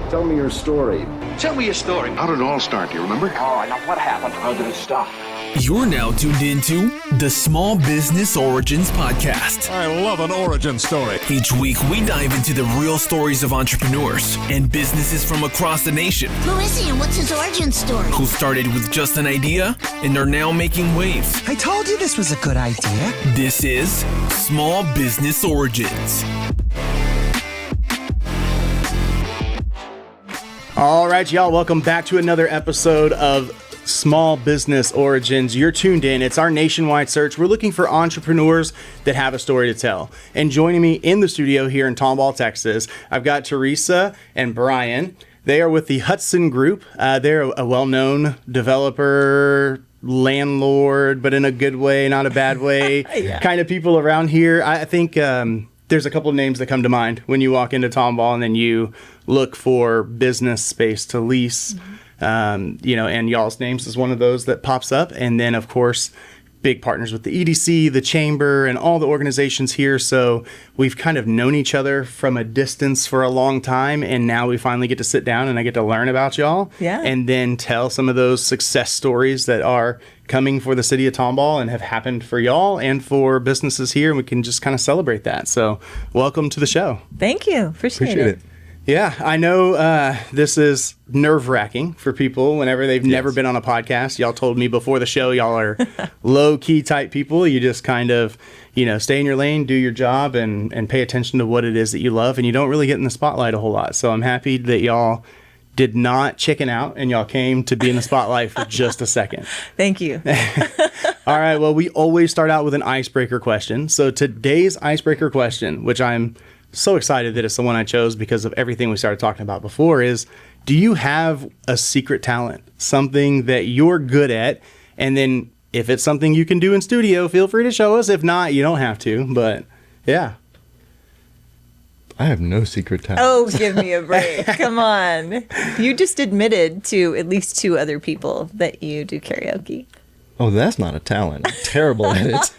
Tell me your story. Tell me your story. How did it all start? Do you remember? Oh, now what happened? How did it start? You're now tuned into the Small Business Origins Podcast. I love an origin story. Each week, we dive into the real stories of entrepreneurs and businesses from across the nation. Who is he and what's his origin story? Who started with just an idea and are now making waves. I told you this was a good idea. This is Small Business Origins. All right, y'all, welcome back to another episode of Small Business Origins. You're tuned in. It's our nationwide search. We're looking for entrepreneurs that have a story to tell. And joining me in the studio here in Tomball, Texas, I've got Teresa and Bryan. They are with the Hutson Group. They're a well-known developer, landlord, but in a good way, not a bad way, kind of people around here. I think there's a couple of names that come to mind when you walk into Tomball and then you look for business space to lease. And y'all's names is one of those that pops up. And then, of course, big partners with the EDC, the Chamber, and all the organizations here. So we've kind of known each other from a distance for a long time. And now we finally get to sit down and I get to learn about y'all. Yeah. And then tell some of those success stories that are coming for the city of Tomball and have happened for y'all and for businesses here. And we can just kind of celebrate that. So welcome to the show. Thank you. Appreciate it. Yeah, I know this is nerve-wracking for people whenever they've never been on a podcast. Y'all told me before the show y'all are low-key type people. You just kind of, stay in your lane, do your job, and pay attention to what it is that you love, and you don't really get in the spotlight a whole lot. So I'm happy that y'all did not chicken out and y'all came to be in the spotlight for just a second. Thank you. All right, well, we always start out with an icebreaker question. So today's icebreaker question, which I'm so excited that it's the one I chose because of everything we started talking about before, is do you have a secret talent, something that you're good at? And then if it's something you can do in studio, feel free to show us. If not, you don't have to, but yeah. I have no secret talent. Oh, give me a break. Come on. You just admitted to at least two other people that you do karaoke. Oh, that's not a talent. I'm terrible at it.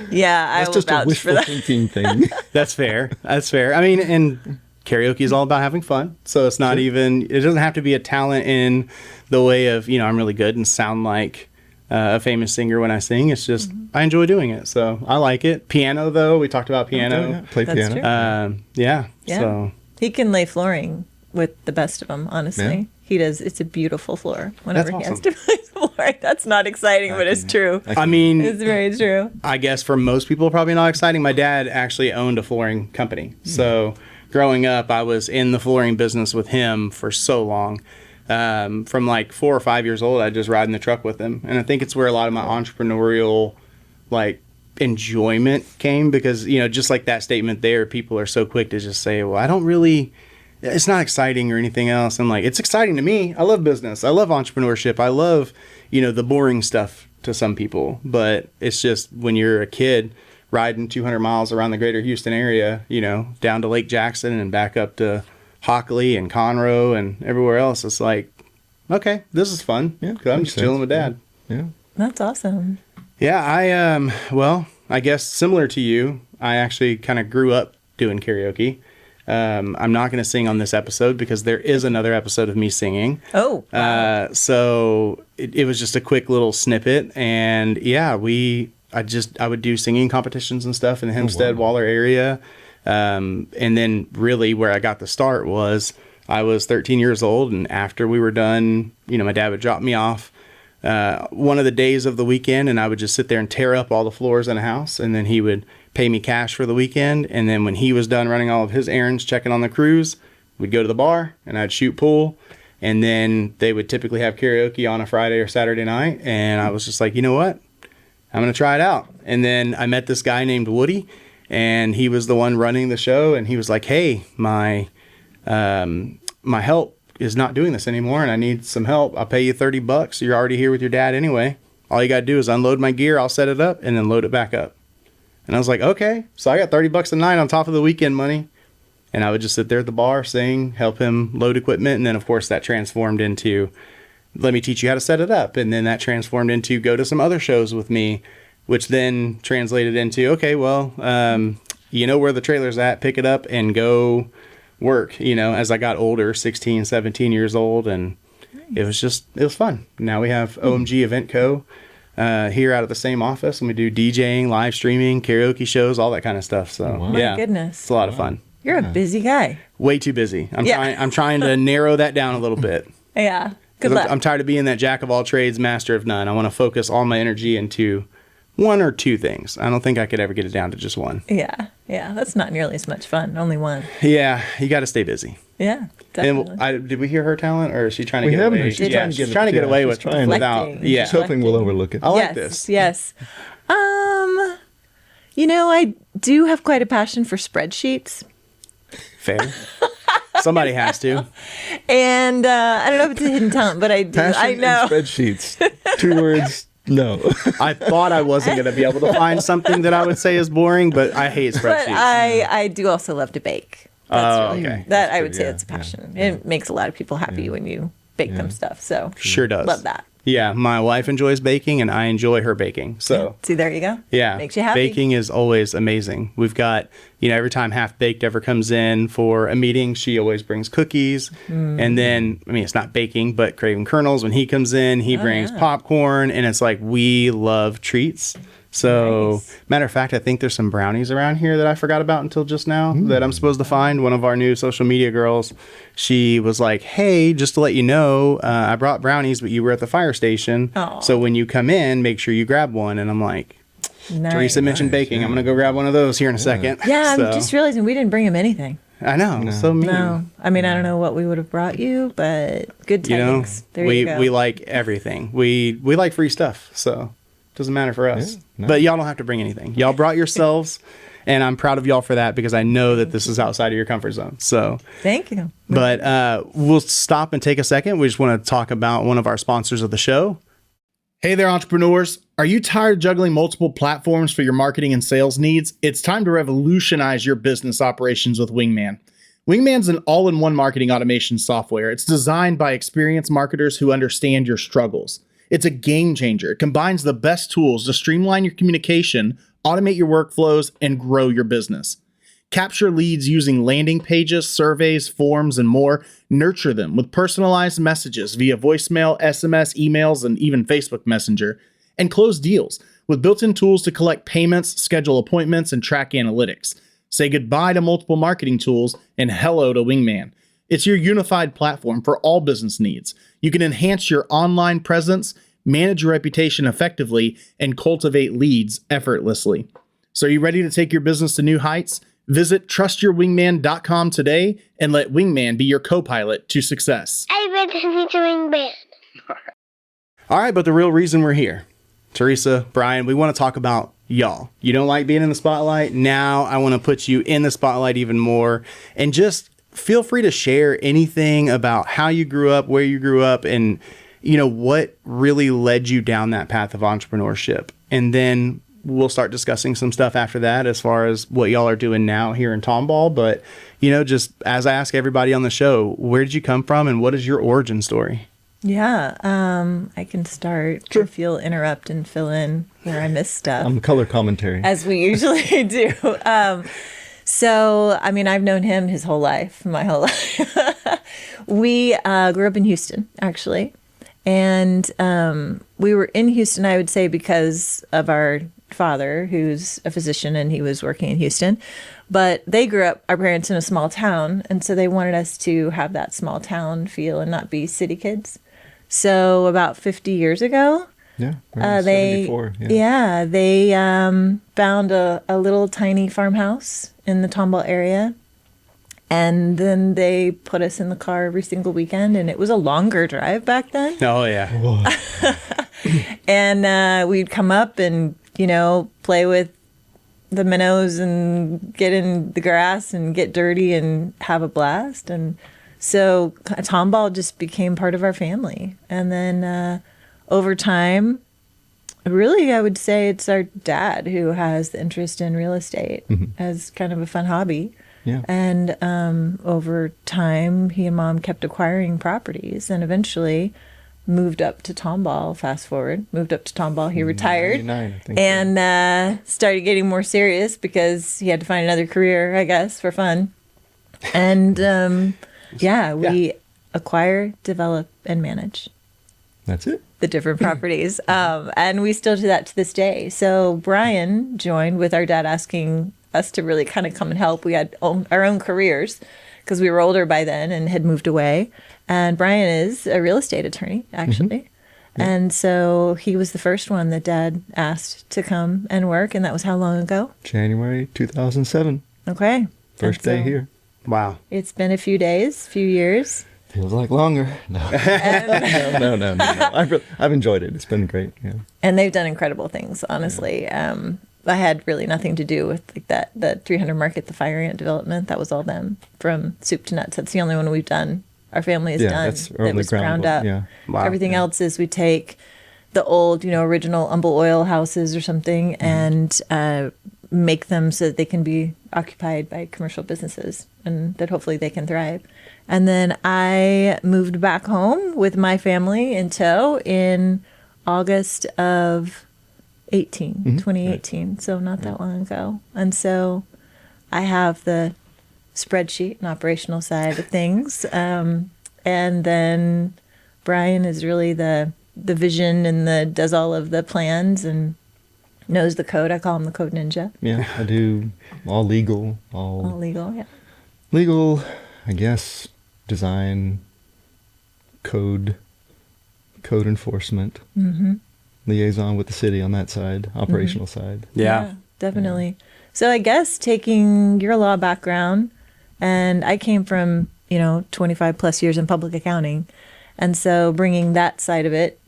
Yeah, I will That's just a vouch for wishful that. thinking thing. That's fair. That's fair. I mean, and karaoke is all about having fun. So it's not even, it doesn't have to be a talent in the way of, I'm really good and sound like a famous singer when I sing. It's just, I enjoy doing it. So I like it. Piano, though, we talked about piano. Play That's piano. true. Yeah. Yeah. He can lay flooring with the best of them, honestly. Yeah. He does. It's a beautiful floor whenever That's he has awesome. to play floor. That's not exciting, but it's true. I mean, It's very true. I guess for most people, probably not exciting. My dad actually owned a flooring company. So growing up, I was in the flooring business with him for so long. From like 4 or 5 years old, I'd just ride in the truck with him. And I think it's where a lot of my entrepreneurial, enjoyment came because, just like that statement there, people are so quick to just say, well, I don't really, it's not exciting or anything else. I'm like, it's exciting to me. I love business. I love entrepreneurship. I love, the boring stuff to some people. But it's just when you're a kid riding 200 miles around the greater Houston area, down to Lake Jackson and back up to Hockley and Conroe and everywhere else, it's like, okay, this is fun. Yeah, 'cause I'm just chilling with Dad. Yeah. That's awesome. Yeah, I guess similar to you, I actually kind of grew up doing karaoke. I'm not going to sing on this episode because there is another episode of me singing. Oh. Wow. So it was just a quick little snippet. And yeah, I would do singing competitions and stuff in the Hempstead, Waller area. And then really where I got the start was I was 13 years old. And after we were done, my dad would drop me off one of the days of the weekend, and I would just sit there and tear up all the floors in a house. And then he would pay me cash for the weekend. And then when he was done running all of his errands, checking on the crews, we'd go to the bar and I'd shoot pool. And then they would typically have karaoke on a Friday or Saturday night. And I was just like, you know what? I'm going to try it out. And then I met this guy named Woody, and he was the one running the show. And he was like, hey, my help is not doing this anymore and I need some help. I'll pay you $30. You're already here with your dad anyway. All you got to do is unload my gear. I'll set it up and then load it back up. And I was like, okay. So I got $30 a night on top of the weekend money. And I would just sit there at the bar, sing, help him load equipment. And then, of course, that transformed into, let me teach you how to set it up. And then that transformed into go to some other shows with me, which then translated into, okay, well, you know where the trailer's at, pick it up and go work, as I got older, 16, 17 years old. And it was fun. Now we have OMG Event Co. Here out of the same office, and we do DJing, live streaming, karaoke shows, all that kind of stuff. So My goodness. it's a lot of fun. You're a busy guy. Way too busy. I'm trying to narrow that down a little bit. Yeah. Good luck. I'm tired of being that jack of all trades, master of none. I want to focus all my energy into one or two things. I don't think I could ever get it down to just one. Yeah. That's not nearly as much fun. Only one. Yeah, you got to stay busy. Yeah, definitely. And did we hear her talent, or is she trying to We get haven't. away? She's Yeah, she's trying to get away with trying without. Deflecting. Yeah, Just hoping we'll overlook it. I like this. Yes. I do have quite a passion for spreadsheets. Fair. Somebody has to. And I don't know if it's a hidden talent, but I do. Passion I know. and spreadsheets. 2 words. No. I thought I wasn't going to be able to find something that I would say is boring, but I hate spreadsheets. But I do also love to bake. That's really, okay. that I would say yeah, that's a passion. It makes a lot of people happy when you bake them stuff. So Sure does. love that. Yeah, my wife enjoys baking, and I enjoy her baking. So See, there you go. yeah, Makes you happy. baking is always amazing. We've got, every time Half Baked ever comes in for a meeting, she always brings cookies. And then, it's not baking, but Craven Kernels, when he comes in, he brings popcorn, and it's like, we love treats. So, Nice. matter of fact, I think there's some brownies around here that I forgot about until just now that I'm supposed to find. One of our new social media girls, she was like, hey, just to let you know, I brought brownies, but you were at the fire station. Aw. So when you come in, make sure you grab one. And I'm like, Nice. Teresa mentioned baking. I'm going to go grab one of those here in a second. Yeah, So, I'm just realizing we didn't bring him anything. I know. So mean. No. I mean, I don't know what we would have brought you, but good tidings. There we you go. we like everything. We like free stuff. So doesn't matter for us. Yeah, no. But y'all don't have to bring anything. Y'all brought yourselves. And I'm proud of y'all for that because I know that this is outside of your comfort zone. So, Thank you. but we'll stop and take a second. We just want to talk about one of our sponsors of the show. Hey there, entrepreneurs. Are you tired of juggling multiple platforms for your marketing and sales needs? It's time to revolutionize your business operations with Wingman. Wingman's an all-in-one marketing automation software. It's designed by experienced marketers who understand your struggles. It's a game changer. It combines the best tools to streamline your communication, automate your workflows, and grow your business. Capture leads using landing pages, surveys, forms, and more. Nurture them with personalized messages via voicemail, SMS, emails, and even Facebook Messenger. And close deals with built-in tools to collect payments, schedule appointments, and track analytics. Say goodbye to multiple marketing tools and hello to Wingman. It's your unified platform for all business needs. You can enhance your online presence, manage your reputation effectively, and cultivate leads effortlessly. So are you ready to take your business to new heights? Visit trustyourwingman.com today and let Wingman be your co-pilot to success. I read the featuring band. All right, but the real reason we're here, Teresa, Bryan, we want to talk about y'all. You don't like being in the spotlight? Now I want to put you in the spotlight even more. And just feel free to share anything about how you grew up, where you grew up, and what really led you down that path of entrepreneurship. And then we'll start discussing some stuff after that as far as what y'all are doing now here in Tomball. But, just as I ask everybody on the show, where did you come from and what is your origin story? Yeah, I can start. Sure. If you'll interrupt and fill in where I miss stuff. I'm color commentary. As we usually do. So, I've known him his whole life, my whole life. We grew up in Houston, actually. And we were in Houston, I would say, because of our father, who's a physician, and he was working in Houston. But they grew up, our parents, in a small town. And so they wanted us to have that small town feel and not be city kids. So about 50 years ago, Yeah, around 74. they found a little tiny farmhouse in the Tomball area. And then they put us in the car every single weekend, and it was a longer drive back then. Oh, yeah. And we'd come up and, play with the minnows and get in the grass and get dirty and have a blast. And so Tomball just became part of our family. And then over time, really, I would say it's our dad who has the interest in real estate as kind of a fun hobby. Yeah. And over time, he and mom kept acquiring properties and eventually moved up to Tomball. Fast forward, moved up to Tomball. He retired 99, I think, and started getting more serious because he had to find another career, I guess, for fun. And we acquire, develop, and manage That's it. the different properties. And we still do that to this day. So Brian joined with our dad asking us to really kind of come and help. We had our own careers because we were older by then and had moved away. And Brian is a real estate attorney, actually. And so he was the first one that Dad asked to come and work. And that was how long ago? January 2007. Okay. First day so here. Wow. It's been a few days, few years. Feels like longer. No. No. I've enjoyed it. It's been great. Yeah. And they've done incredible things, honestly. I had really nothing to do with like that, the 300 Market, the fire ant development. That was all them from soup to nuts. That's the only one we've done. Our family has done. That's That early was ground up. Yeah. Wow. Everything else is we take the old, original Humble oil houses or something and make them so that they can be occupied by commercial businesses and that hopefully they can thrive. And then I moved back home with my family in tow in August of 2018. So not that long ago. And so I have the spreadsheet and operational side of things. And then Brian is really the vision and does all of the plans and knows the code. I call him the code ninja. Yeah. I do all legal, All legal, yeah. legal, I guess, design, code enforcement, liaison with the city on that side, operational side. Yeah. Definitely. So I guess taking your law background, and I came from, 25 plus years in public accounting. And so bringing that side of it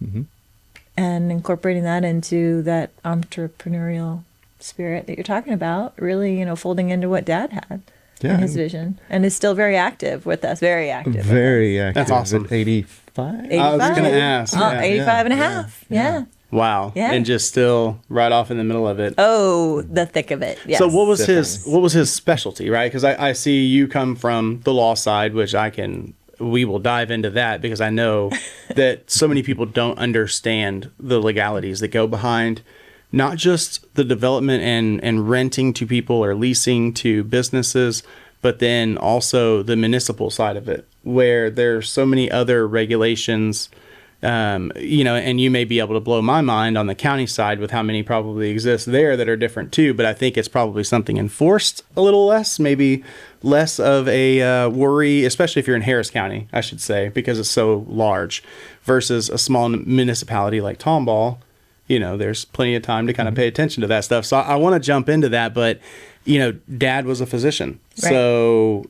and incorporating that into that entrepreneurial spirit that you're talking about, really, folding into what Dad had Yeah. in his vision, and is still very active with us, very active. Very active. That's awesome. At 85? 85. I was gonna ask, Oh, yeah. 85 and a half. Yeah. Wow. Yeah. And just still right off in the middle of it. Oh, the thick of it. Yes. So what was Definitely. his specialty, right? Because I see you come from the law side, which we will dive into that because I know that so many people don't understand the legalities that go behind not just the development and renting to people or leasing to businesses, but then also the municipal side of it, where there's so many other regulations. And you may be able to blow my mind on the county side with how many probably exist there that are different too. But I think it's probably something enforced a little less, maybe less of a worry, especially if you're in Harris County, I should say, because it's so large versus a small municipality like Tomball. There's plenty of time to kind of pay attention to that stuff. So I want to jump into that. But, Dad was a physician. Right. So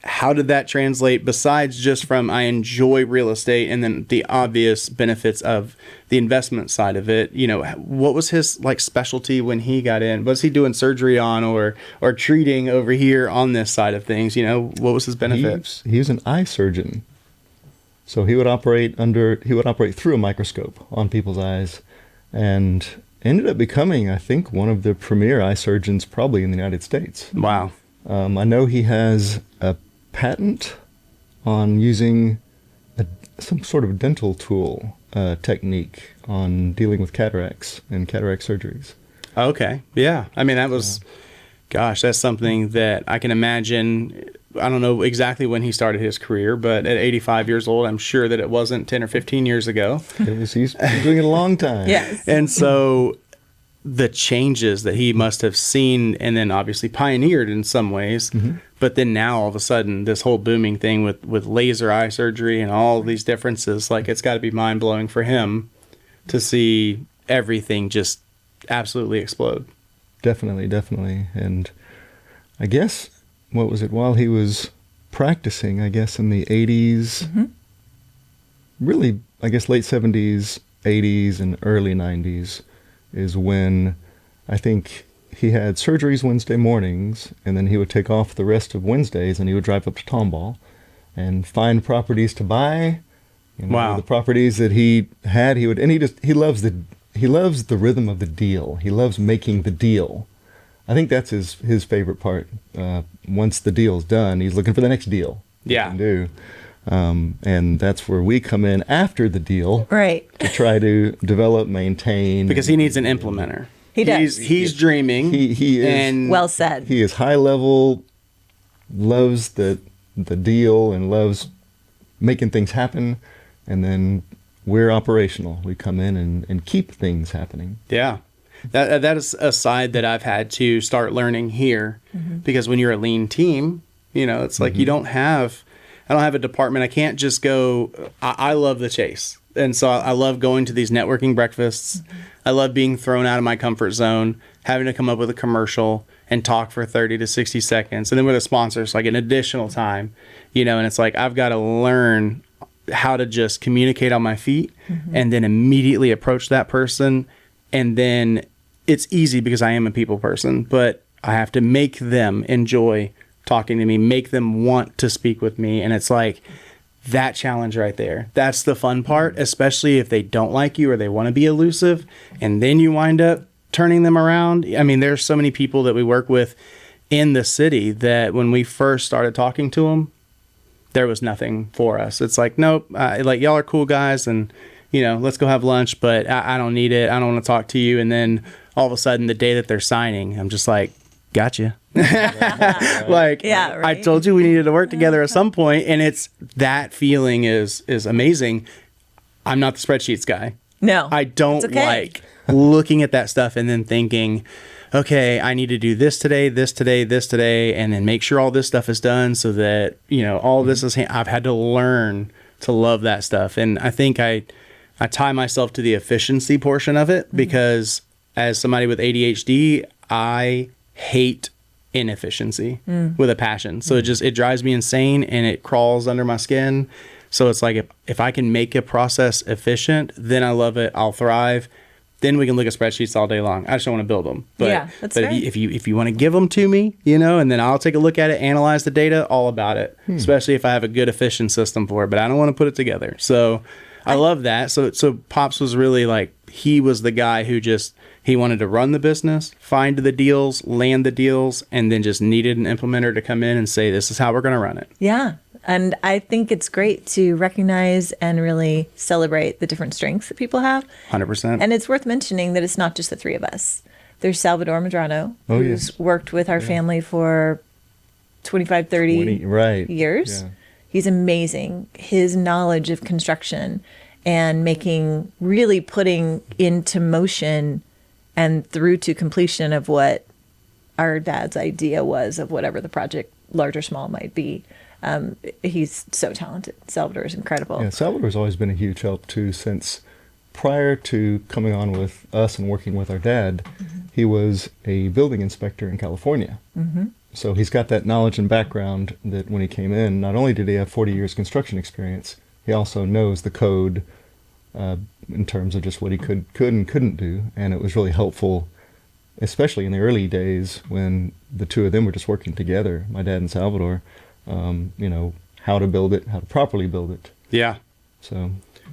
how did that translate besides just from I enjoy real estate and then the obvious benefits of the investment side of it? What was his specialty when he got in? Was he doing surgery on or treating over here on this side of things? What was his benefit? He was an eye surgeon. So he would operate through a microscope on people's eyes and ended up becoming, I think, one of the premier eye surgeons probably in the United States. Wow. I know he has a patent on using some sort of dental tool technique on dealing with cataracts and cataract surgeries. Okay. Yeah. I mean, that's something that I can imagine. I don't know exactly when he started his career, but at 85 years old, I'm sure that it wasn't 10 or 15 years ago. He's been doing it a long time. Yes. And so the changes that he must have seen and then obviously pioneered in some ways, but then now all of a sudden this whole booming thing with laser eye surgery and all of these differences, it's got to be mind-blowing for him to see everything just absolutely explode. Definitely. And I guess, what was it, while he was practicing, I guess in the 80s, really, I guess late 70s, 80s, and early 90s is when I think he had surgeries Wednesday mornings, and then he would take off the rest of Wednesdays, and he would drive up to Tomball and find properties to buy. Wow. The properties that he had, he loves the rhythm of the deal. He loves making the deal. I think that's his favorite part. Once the deal's done, he's looking for the next deal. Yeah. He can do. And that's where we come in after the deal. Right. To try to develop, maintain. Because he needs an implementer. He does. He's dreaming. He is. And Well said. He is high level loves the deal and loves making things happen, and then we're operational. We come in and keep things happening. Yeah. That is a side that I've had to start learning here, because when you're a lean team, it's like I don't have a department. I can't just go, I love the chase. And so I love going to these networking breakfasts. I love being thrown out of my comfort zone, having to come up with a commercial and talk for 30 to 60 seconds. And then with a sponsor, it's like an additional time, and it's like I've got to learn how to just communicate on my feet and then immediately approach that person. And then it's easy because I am a people person, but I have to make them enjoy talking to me, make them want to speak with me. And it's like that challenge right there. That's the fun part, especially if they don't like you or they want to be elusive. And then you wind up turning them around. I mean, there's so many people that we work with in the city that when we first started talking to them, there was nothing for us. It's like, nope, like y'all are cool guys and, let's go have lunch, but I don't need it. I don't want to talk to you. And then all of a sudden the day that they're signing, I'm just like, gotcha. Like, yeah, right? I told you we needed to work together at some point, and it's that feeling is amazing. I'm not the spreadsheets guy. No, I don't like looking at that stuff and then thinking, okay, I need to do this today, this today, this today, and then make sure all this stuff is done so that, all this is, I've had to learn to love that stuff. And I think I tie myself to the efficiency portion of it because as somebody with ADHD, I hate inefficiency with a passion. So it drives me insane and it crawls under my skin. So it's like if I can make a process efficient, then I love it. I'll thrive. Then we can look at spreadsheets all day long. I just don't want to build them. But, yeah, that's but right. if you want to give them to me, and then I'll take a look at it, analyze the data, all about it, especially if I have a good efficient system for it. But I don't want to put it together. So I love that. So Pops was really like, he was the guy who he wanted to run the business, find the deals, land the deals, and then just needed an implementer to come in and say, this is how we're going to run it. Yeah. And I think it's great to recognize and really celebrate the different strengths that people have. 100%. And it's worth mentioning that it's not just the three of us. There's Salvador Medrano, Oh, who's yes. worked with our family for 25, 30 right. years. Yeah. He's amazing. His knowledge of construction and really putting into motion and through to completion of what our dad's idea was of whatever the project, large or small, might be. He's so talented. Salvador is incredible. Yeah, Salvador's always been a huge help too, since prior to coming on with us and working with our dad, he was a building inspector in California. So he's got that knowledge and background that when he came in, not only did he have 40 years construction experience, he also knows the code in terms of just what he could and couldn't do. And it was really helpful, especially in the early days when the two of them were just working together, my dad and Salvador, how to build it, how to properly build it. Yeah. So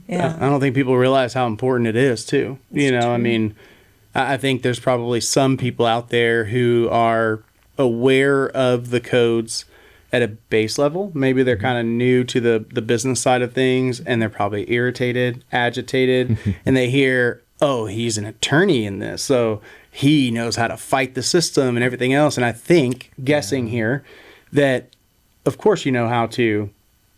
Yeah. I don't think people realize how important it is too. I mean, I think there's probably some people out there who are aware of the codes at a base level. Maybe they're kind of new to the business side of things and they're probably irritated, agitated, and they hear, oh, he's an attorney in this, so he knows how to fight the system and everything else. And I think, guessing here, that of course you know how to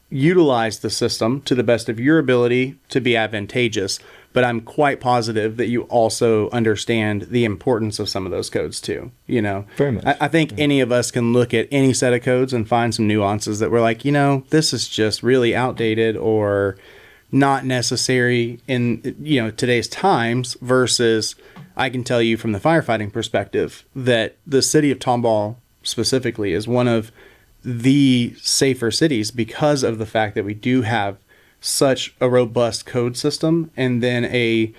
utilize the system to the best of your ability to be advantageous, but I'm quite positive that you also understand the importance of some of those codes too. Very much. I think any of us can look at any set of codes and find some nuances that we're like, this is just really outdated or not necessary in today's times, versus I can tell you from the firefighting perspective that the city of Tomball specifically is one of the safer cities because of the fact that we do have such a robust code system and then a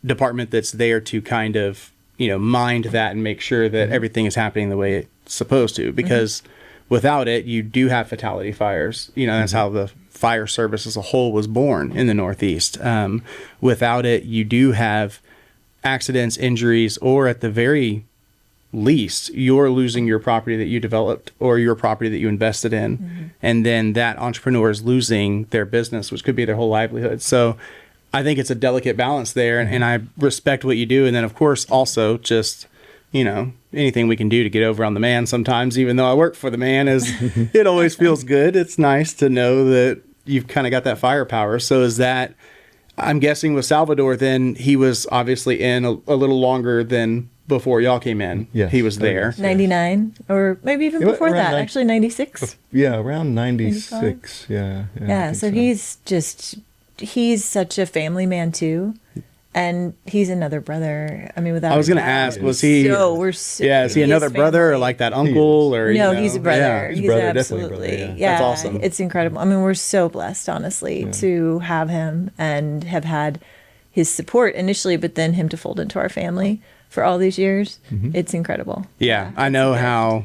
department that's there to kind of, mind that and make sure that everything is happening the way it's supposed to. Because without it, you do have fatality fires. That's how the fire service as a whole was born in the Northeast. Without it, you do have accidents, injuries, or at the very least, you're losing your property that you developed or your property that you invested in. And then that entrepreneur is losing their business, which could be their whole livelihood. So I think it's a delicate balance there. And I respect what you do. And then, of course, also just, anything we can do to get over on the man sometimes, even though I work for the man, it always feels good. It's nice to know that you've kind of got that firepower. So is that, I'm guessing with Salvador, then he was obviously in a little longer than before y'all came in. Yes. He was there. 99, or maybe even before around that, actually 96. Yeah, around 96. Yeah. Yeah, so he's such a family man too. And he's another brother. I mean, without I was going to a doubt. ask, was he? Is he another brother or like that uncle or? No, he's a brother. Yeah, He's brother, absolutely. definitely a brother, Yeah, That's awesome. It's incredible. I mean, we're so blessed, honestly, to have him and have had his support initially, but then him to fold into our family for all these years. It's incredible. Yeah, I know how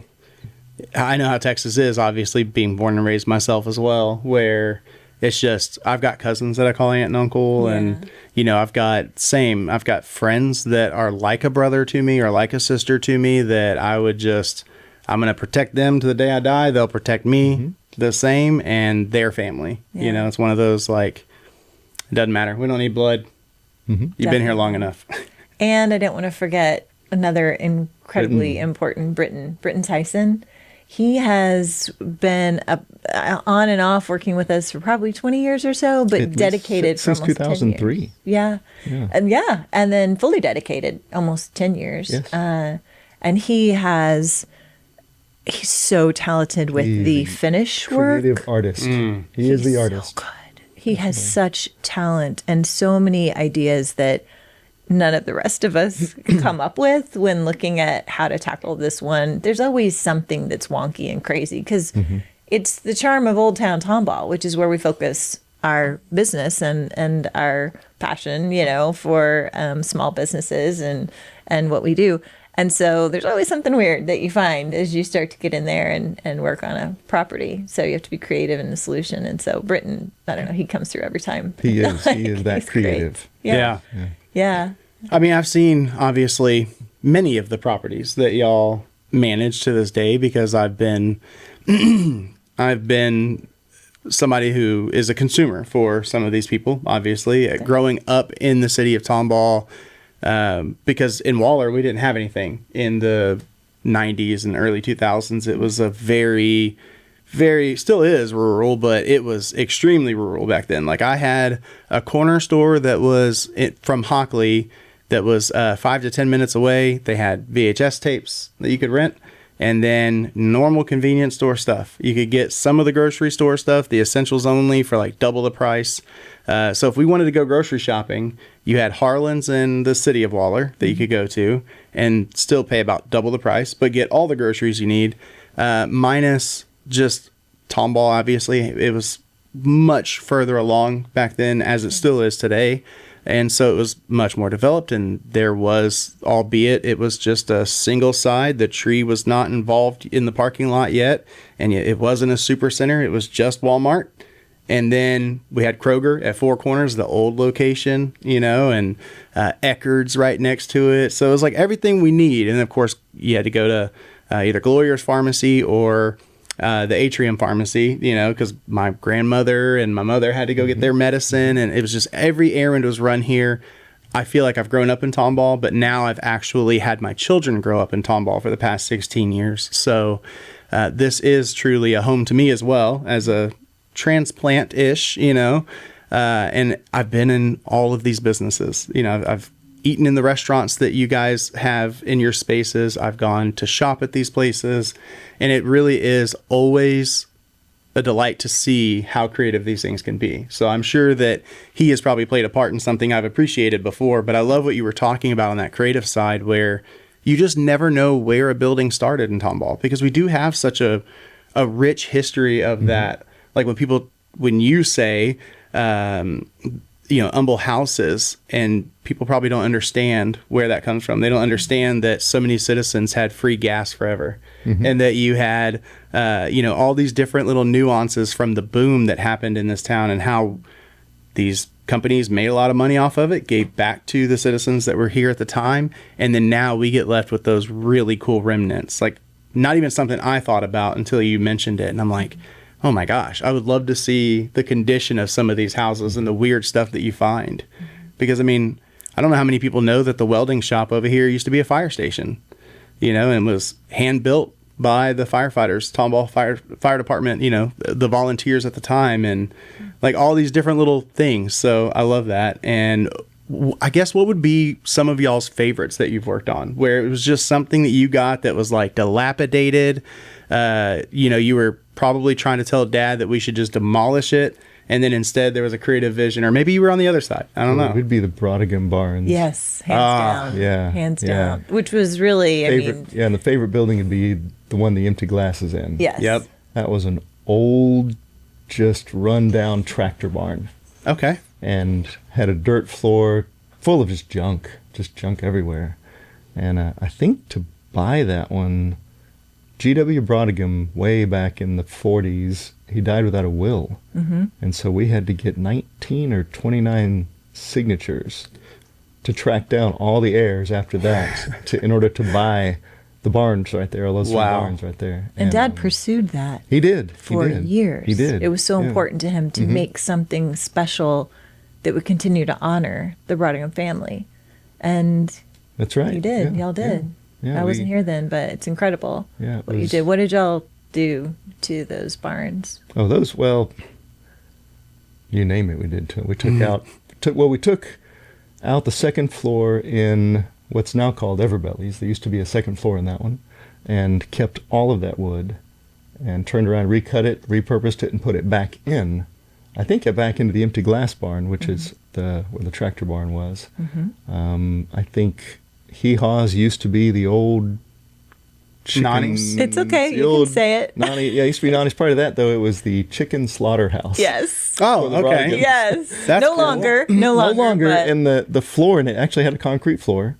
Texas is, obviously being born and raised myself as well, where it's just, I've got cousins that I call aunt and uncle, and I've got friends that are like a brother to me or like a sister to me that I'm going to protect them to the day I die. They'll protect me the same and their family. Yeah. It's one of those, like, it doesn't matter. We don't need blood. You've been here long enough. And I don't want to forget another incredibly important Britton Tyson. He has been on and off working with us for probably 20 years or so, but dedicated for since almost 2003. 10 years. Yeah. And then fully dedicated almost 10 years. Yes. And he's so talented with the finish work. Creative artist. He is the artist. So good. He has such talent and so many ideas that none of the rest of us come up with when looking at how to tackle this one. There's always something that's wonky and crazy because it's the charm of Old Town Tomball, which is where we focus our business and our passion, for small businesses and what we do. And so there's always something weird that you find as you start to get in there and work on a property. So you have to be creative in the solution. And so Britton, I don't know, he comes through every time. He is. He is that he's great. creative. Yeah. I mean, I've seen, obviously, many of the properties that y'all manage to this day because I've been somebody who is a consumer for some of these people, obviously. Growing up in the city of Tomball, because in Waller, we didn't have anything in the 90s and early 2000s. It was a very, still is rural, but it was extremely rural back then. Like, I had a corner store that was from Hockley that was 5 to 10 minutes away. They had VHS tapes that you could rent, and then normal convenience store stuff. You could get some of the grocery store stuff, the essentials only, for like double the price. So if we wanted to go grocery shopping, you had Harlan's in the city of Waller that you could go to and still pay about double the price, but get all the groceries you need, minus just Tomball. Obviously, it was much further along back then, as it still is today. And so it was much more developed, and there was, albeit it was just a single side, the tree was not involved in the parking lot yet, and it wasn't a super center, it was just Walmart. And then we had Kroger at Four Corners, the old location, and Eckerd's right next to it. So it was like everything we need. And of course, you had to go to either Gloria's Pharmacy or the Atrium Pharmacy, because my grandmother and my mother had to go get their medicine, and it was just every errand was run here. I feel like I've grown up in Tomball, but now I've actually had my children grow up in Tomball for the past 16 years. So this is truly a home to me as well, as a transplant-ish, and I've been in all of these businesses. I've eaten in the restaurants that you guys have in your spaces. I've gone to shop at these places, and it really is always a delight to see how creative these things can be. So I'm sure that he has probably played a part in something I've appreciated before, but I love what you were talking about on that creative side, where you just never know where a building started in Tomball, because we do have such a rich history of that. Like when you say, humble houses, and people probably don't understand where that comes from. They don't understand that so many citizens had free gas forever, and that you had, all these different little nuances from the boom that happened in this town, and how these companies made a lot of money off of it, gave back to the citizens that were here at the time. And then now we get left with those really cool remnants. Like, not even something I thought about until you mentioned it. And I'm like, oh my gosh, I would love to see the condition of some of these houses and the weird stuff that you find. Because, I don't know how many people know that the welding shop over here used to be a fire station. and was hand built by the firefighters, Tomball Fire Department, the volunteers at the time, and like all these different little things. So I love that. And I guess what would be some of y'all's favorites that you've worked on, where it was just something that you got that was like dilapidated? You were probably trying to tell Dad that we should just demolish it, and then instead there was a creative vision, or maybe you were on the other side. I don't know. It would be the Brodigan barns. Yes, hands down. Yeah, hands yeah. down. Which was really, And the favorite building would be the one the empty glass is in. yes. Yep. That was an old, just run down tractor barn, Okay. and had a dirt floor full of just junk everywhere. And I think to buy that one, G.W. Brodigan, way back in the 40s, he died without a will. Mm-hmm. And so we had to get 19 or 29 signatures to track down all the heirs after that in order to buy the barns right there, all those three barns right there. And Dad pursued that. He did. For years. He did. It was so Yeah. important to him to make something special that would continue to honor the Brodigan family. And That's right. you did. Yeah. Y'all did. Yeah, I wasn't here then, but it's incredible Yeah, it what you was- did. What did y'all do to those barns? Oh, those, well, you name it, we did too. We took out the second floor in what's now called Everbellies. There used to be a second floor in that one, and kept all of that wood and turned around, recut it, repurposed it, and put it back in. I think back into the empty glass barn, which is where the tractor barn was. I think Hee-Haws used to be the old chicken... Nani's? It's okay, the you can old say it. Nani, yeah, it used to be Nani's. Part of that, though, it was the chicken slaughterhouse. Yes. Oh, the okay. Brodigans. Yes. That's no cool. longer. No longer. But And the floor in it actually had a concrete floor,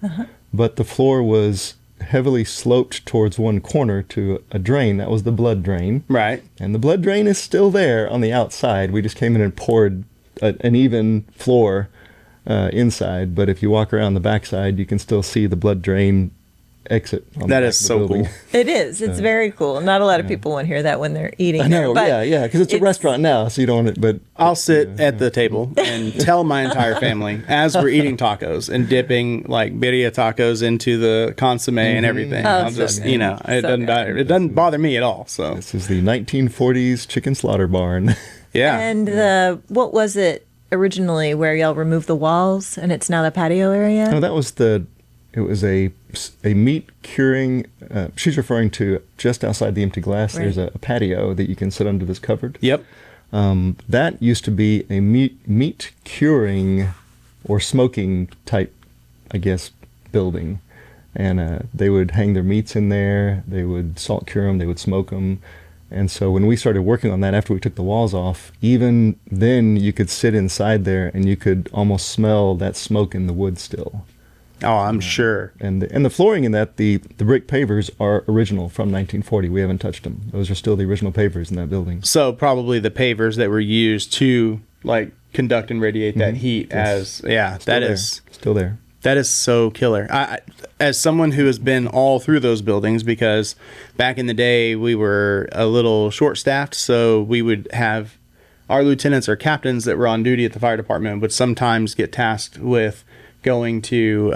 but the floor was heavily sloped towards one corner to a drain. That was the blood drain. Right. And the blood drain is still there on the outside. We just came in and poured an even floor inside, but if you walk around the backside, you can still see the blood drain exit. On That the back is of the so building. cool. it is. It's very cool. Not a lot of people want to hear that when they're eating. I know, there, but yeah, because it's a restaurant now, so you don't want it, but I'll sit at the table and tell my entire family as we're eating tacos and dipping like birria tacos into the consomme and everything. I'll so just, good. it doesn't bother me at all. So this is the 1940s chicken slaughter barn. yeah. And what was it originally where y'all removed the walls and it's now the patio area? No, that was it was a meat curing, she's referring to just outside the empty glass, Right. there's a patio that you can sit under that's covered. Yep. That used to be a meat curing or smoking type, I guess, building. And they would hang their meats in there, they would salt cure them, they would smoke them. And so when we started working on that after we took the walls off, even then you could sit inside there and you could almost smell that smoke in the wood still. Oh, I'm sure. And the flooring in that, the brick pavers are original from 1940. We haven't touched them. Those are still the original pavers in that building. So probably the pavers that were used to like conduct and radiate that heat Yes. Still there. That is so killer. I, as someone who has been all through those buildings, because back in the day we were a little short-staffed, so we would have our lieutenants or captains that were on duty at the fire department would sometimes get tasked with going to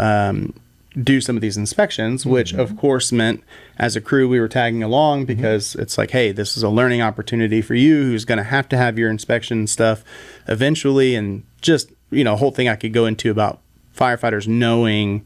do some of these inspections, which of course meant as a crew we were tagging along because it's like, hey, this is a learning opportunity for you who's going to have your inspection stuff eventually, and just, a whole thing I could go into about firefighters knowing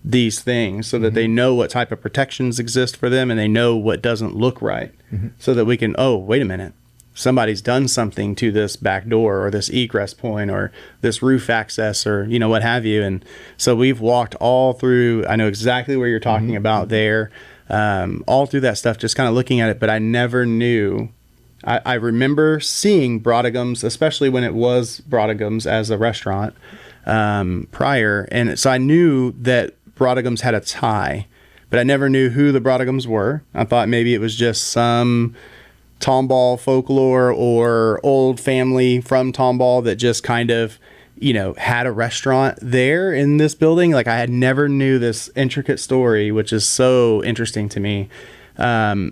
these things so that they know what type of protections exist for them and they know what doesn't look right, so that we can, oh, wait a minute, somebody's done something to this back door or this egress point or this roof access or, what have you. And so we've walked all through, I know exactly where you're talking about there, all through that stuff, just kind of looking at it, but I never knew. I remember seeing Brodigams, especially when it was Brodigams as a restaurant prior. And so I knew that Brodigams had a tie, but I never knew who the Brodigams were. I thought maybe it was just some Tomball folklore or old family from Tomball that just kind of, had a restaurant there in this building. Like I had never knew this intricate story, which is so interesting to me. I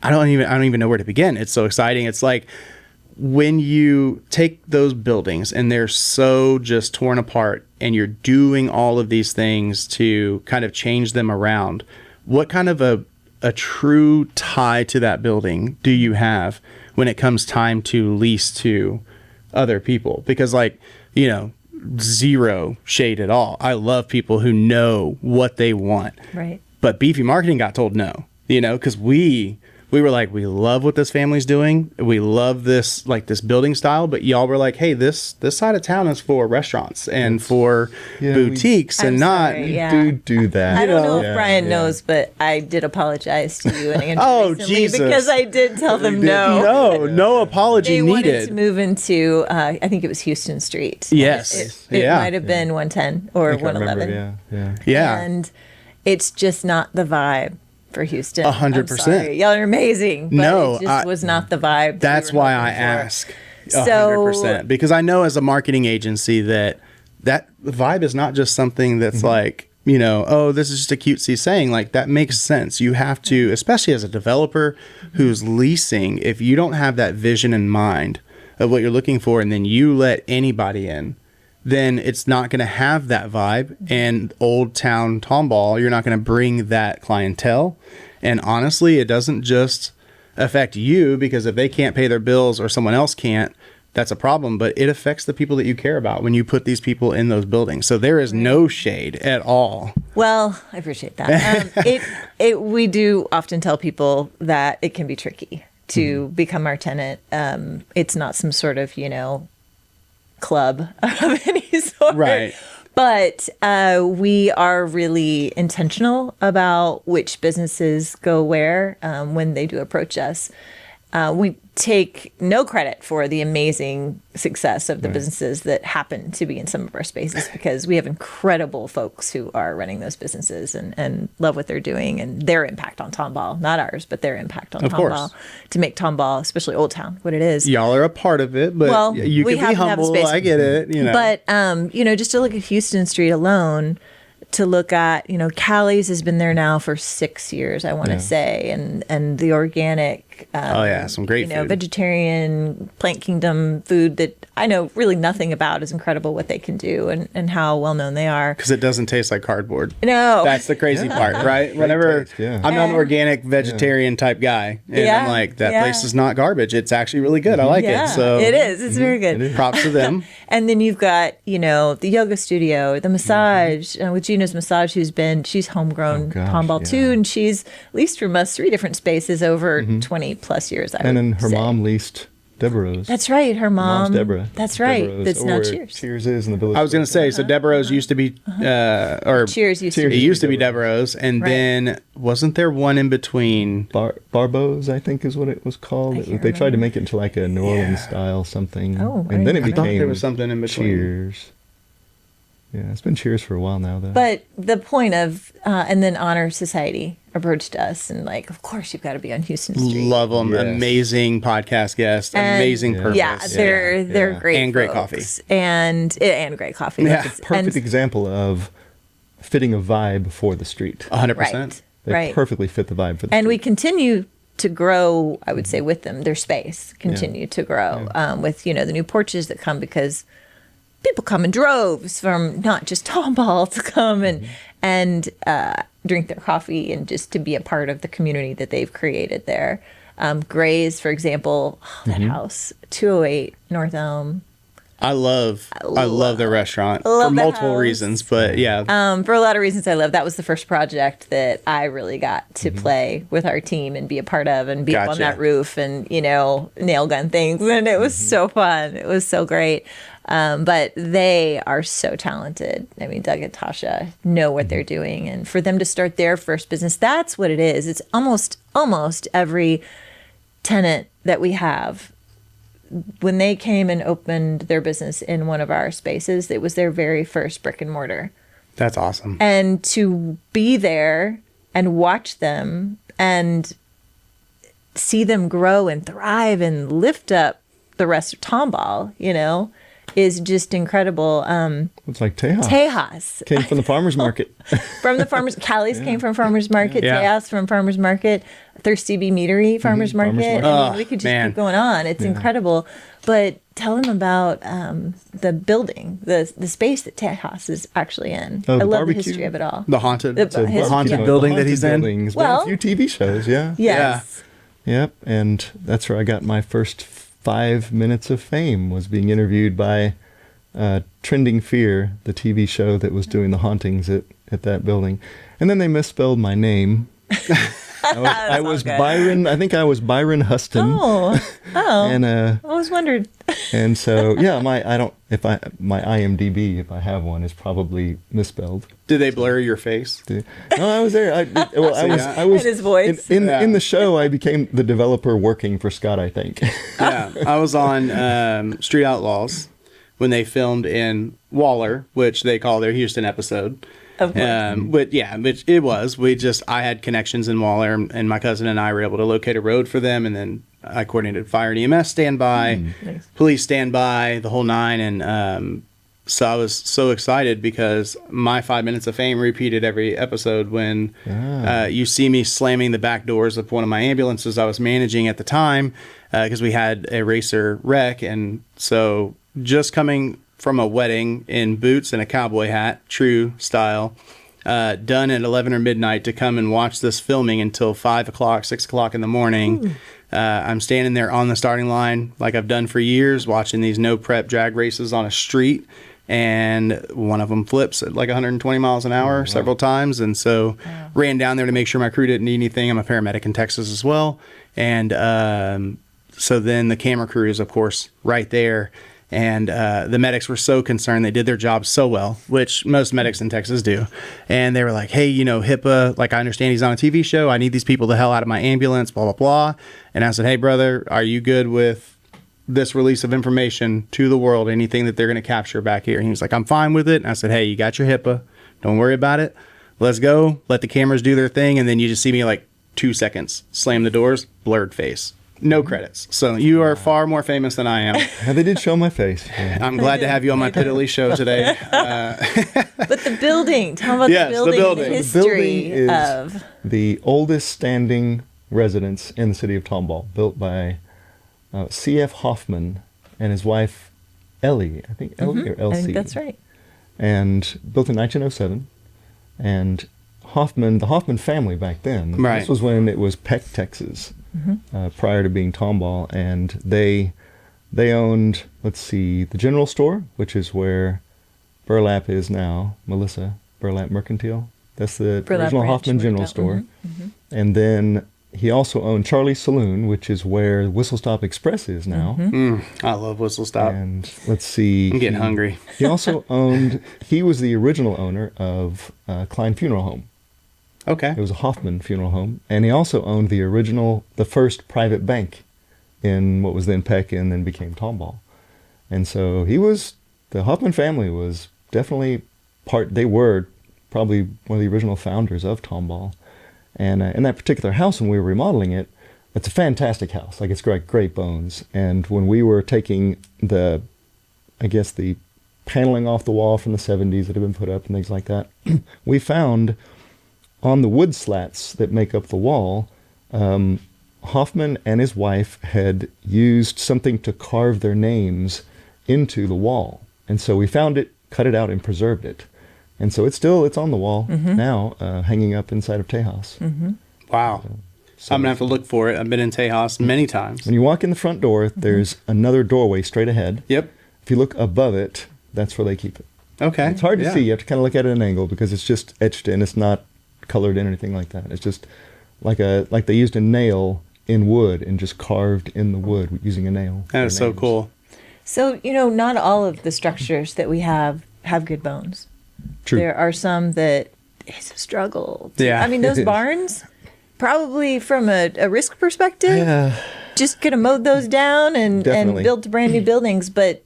don't even know where to begin. It's so exciting. It's like, when you take those buildings and they're so just torn apart and you're doing all of these things to kind of change them around, what kind of a true tie to that building do you have when it comes time to lease to other people? Because like, you know, zero shade at all. I love people who know what they want. Right. But Beefy Marketing got told no, you know, because we were like, we love what this family's doing. We love this, like this building style. But y'all were like, hey, this side of town is for restaurants and for boutiques and not. Do that. I don't know if Yeah, Brian yeah. knows, but I did apologize to you and Andrew Oh, recently Jesus. because I did tell them no. No apology They wanted needed. to move into, I think it was Houston Street. Yes. It Yeah. might have been 110 or I think I 111. remember, yeah. Yeah. And it's just not the vibe for Houston. 100%. I'm sorry. Y'all are amazing. But No, it just was not the vibe. That's we were why hoping I for. ask. So- 100%. Because I know as a marketing agency that vibe is not just something that's like, you know, oh, this is just a cutesy saying. Like, that makes sense. You have to, especially as a developer who's leasing, if you don't have that vision in mind of what you're looking for and then you let anybody in, then it's not going to have that vibe. And Old Town Tomball, you're not going to bring that clientele. And honestly, it doesn't just affect you, because if they can't pay their bills or someone else can't, that's a problem. But it affects the people that you care about when you put these people in those buildings. So there is no shade at all. Well, I appreciate that. We do often tell people that it can be tricky to become our tenant. It's not some sort of, you know, club of any sort. Right. But we are really intentional about which businesses go where when they do approach us. We take no credit for the amazing success of the businesses that happen to be in some of our spaces, because we have incredible folks who are running those businesses and love what they're doing and their impact on Tomball, not ours, but their impact on Of Tomball, course. to make Tomball, especially Old Town, what it is. Y'all are a part of it, but Well, you we can be happen to have humble. space. I get it. You know. But, you know, just to look at Houston Street alone, to look at, you know, Callie's has been there now for 6 years, I want to say, and the organic, oh yeah, some great you know, food. vegetarian, Plant Kingdom food that I know really nothing about is incredible what they can do and how well known they are. Because it doesn't taste like cardboard. No. That's the crazy part, right? Whenever taste, yeah. I'm not an organic vegetarian type guy, and Yeah, I'm like, that yeah. place is not garbage. It's actually really good. I like Yeah, it. So it is. It's very good. props to them. And then you've got, you know, the yoga studio, the massage with Gina's Massage, she's homegrown gosh, Tomball yeah. too. And she's leased from us 3 different spaces over 20 plus years. And then her mom leased Deborah's. That's right. Her Mom's mom. Deborah. That's right. Deborah's, That's or now where Cheers. Cheers is in the village. I was going to say, so Deborah's used to be, or Cheers used to it be. used to be Deborah's, and Right. then wasn't there one in between? Barbo's, I think, is what it was called. I can't They tried to remember. make it into like a New Orleans style something. Oh, and then it I thought became there was something in between. Cheers. Yeah, it's been Cheers for a while now, though. But the point of, and then Honor Society approached us and like, of course you've got to be on Houston Street. Love them. Yes. Amazing podcast guest. And- Amazing Yeah. purpose. Yeah, they're Yeah. great. And great folks. And great coffee. Yeah. Perfect And- example of fitting a vibe for the street. 100%. Right. They Right. perfectly fit the vibe for the And we street. continue to grow, I would say, with them. Their space continue to grow with, you know, the new porches that come, because people come in droves from not just Tomball to come and drink their coffee and just to be a part of the community that they've created there. Gray's, for example, that house, 208 North Elm. I love their restaurant love for the multiple house. reasons, but yeah. For a lot of reasons I love. That was the first project that I really got to play with our team and be a part of and be up on Gotcha. that roof and, you know, nail gun things. And it was so fun. It was so great. But they are so talented. I mean, Doug and Tasha know what they're doing. And for them to start their first business, that's what it is. It's almost every tenant that we have. When they came and opened their business in one of our spaces, it was their very first brick and mortar. That's awesome. And to be there and watch them and see them grow and thrive and lift up the rest of Tomball, you know, is just incredible. It's like Tejas. Tejas Came from the farmer's market. from the farmers. Callie's came from farmers market. Yeah. Tejas from farmers market. Thirsty Bee Meadery farmers market. Farmers market. I mean, Oh, we could just man. keep going on. It's incredible. But tell him about the building, the space that Tejas is actually in. Oh, I the love barbecue? the history of it all. The haunted, The the history, haunted yeah. building The that he's haunted in. building's Well- been a few TV shows, yeah. Yes. Yep, and that's where I got my first 5 minutes of fame, was being interviewed by Trending Fear, the TV show that was doing the hauntings at that building. And then they misspelled my name. I was good. Byron. I think I was Byron Huston. Oh. And I always wondered. and so yeah, my IMDb, if I have one, is probably misspelled. Did they blur your face? No, I was there. I was And his voice. in the show. I became the developer working for Scott, I think. Yeah, I was on Street Outlaws when they filmed in Waller, which they call their Houston episode. Of course. Which it was. I had connections in Waller, and my cousin and I were able to locate a road for them, and then I coordinated fire and EMS standby, Nice. police standby, the whole nine, and so I was so excited because my 5 minutes of fame repeated every episode when you see me slamming the back doors of one of my ambulances I was managing at the time, because we had a racer wreck, and so just coming from a wedding in boots and a cowboy hat, true style, done at 11 or midnight to come and watch this filming until 5 o'clock, 6 o'clock in the morning. I'm standing there on the starting line like I've done for years, watching these no prep drag races on a street. And one of them flips at like 120 miles an hour several times. And so ran down there to make sure my crew didn't need anything. I'm a paramedic in Texas as well. And so then the camera crew is, of course, right there. And the medics were so concerned. They did their job so well, which most medics in Texas do. And they were like, hey, HIPAA, like, I understand he's on a TV show. I need these people the hell out of my ambulance, blah, blah, blah. And I said, hey, brother, are you good with this release of information to the world, anything that they're going to capture back here? And he was like, I'm fine with it. And I said, hey, you got your HIPAA. Don't worry about it. Let's go. Let the cameras do their thing. And then you just see me like 2 seconds, slam the doors, blurred face. No credits. So you are far more famous than I am. Yeah, they did show my face. Yeah. I'm glad to have you on my Piddly show today. But the building. Tell me about Yes, the the building. building. The The building history is of. the oldest standing residence in the city of Tomball, built by C.F. Hoffman and his wife Ellie. I think Ellie or I Elsie. think that's right. And built in 1907. And the Hoffman family back then. Right. This was when it was Peck, Texas, prior to being Tomball, and they owned, the general store, which is where Burlap is now, Melissa Burlap Mercantile. That's the Burlap original Ranch Hoffman General worked out. Store. And then he also owned Charlie's Saloon, which is where Whistle Stop Express is now. I love Whistle Stop. And I'm getting hungry. He also he was the original owner of Klein Funeral Home. Okay. It was a Hoffman funeral home. And he also owned the first private bank in what was then Peck and then became Tomball. And so the Hoffman family was definitely they were probably one of the original founders of Tomball. And in that particular house, when we were remodeling it, it's a fantastic house. Like, it's great bones. And when we were taking the paneling off the wall from the 70s that had been put up and things like that, we found on the wood slats that make up the wall, Hoffman and his wife had used something to carve their names into the wall. And so we found it, cut it out, and preserved it. And so it's on the wall now, hanging up inside of Tejas. Wow. So I'm going to have to look for it. I've been in Tejas many times. when you walk in the front door, there's another doorway straight ahead. Yep. If you look above it, that's where they keep it. Okay. It's hard to Yeah. see. You have to kind of look at it at an angle because it's just etched in. It's not colored in or anything like that. It's just like they used a nail in wood and just carved in the wood using a nail. That is so cool. So, not all of the structures that we have good bones. True. There are some that it's a struggle. Yeah. I mean, those It is. barns, probably from a risk perspective, just could have mowed those down and Definitely. built brand new buildings. But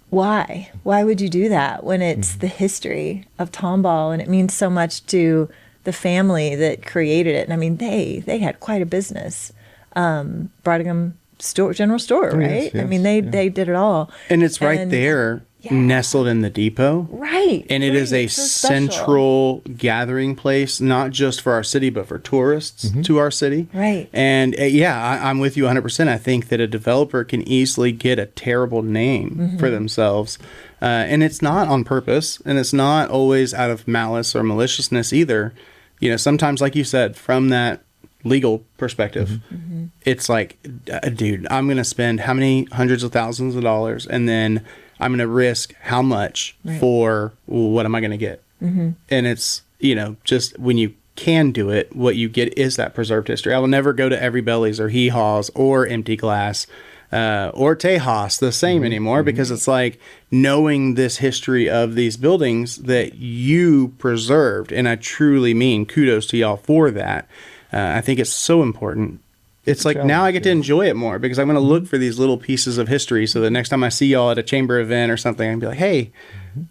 why? Why would you do that when it's the history of Tomball and it means so much to the family that created it? And I mean, they had quite a business. Broughtingham General Store, right? yes, I mean, they did it all. And it's right And- there nestled in the depot. Right. And it is a So special. central gathering place, not just for our city, but for tourists to our city. Right. And I'm with you 100%. I think that a developer can easily get a terrible name for themselves. And it's not on purpose, and it's not always out of malice or maliciousness either. You know, sometimes, like you said, from that legal perspective, it's like, dude, I'm going to spend how many hundreds of thousands of dollars, and then I'm going to risk how much for what am I going to get? And it's, you know, just when you can do it, what you get is that preserved history. I will never go to Every Belly's or Hee Haw's or Empty Glass or Tejas the same anymore, because it's like knowing this history of these buildings that you preserved. And I truly mean kudos to y'all for that. I think it's so important. It's like now I get to enjoy it more because I'm going to look for these little pieces of history so that next time I see y'all at a chamber event or something, I can be like, hey,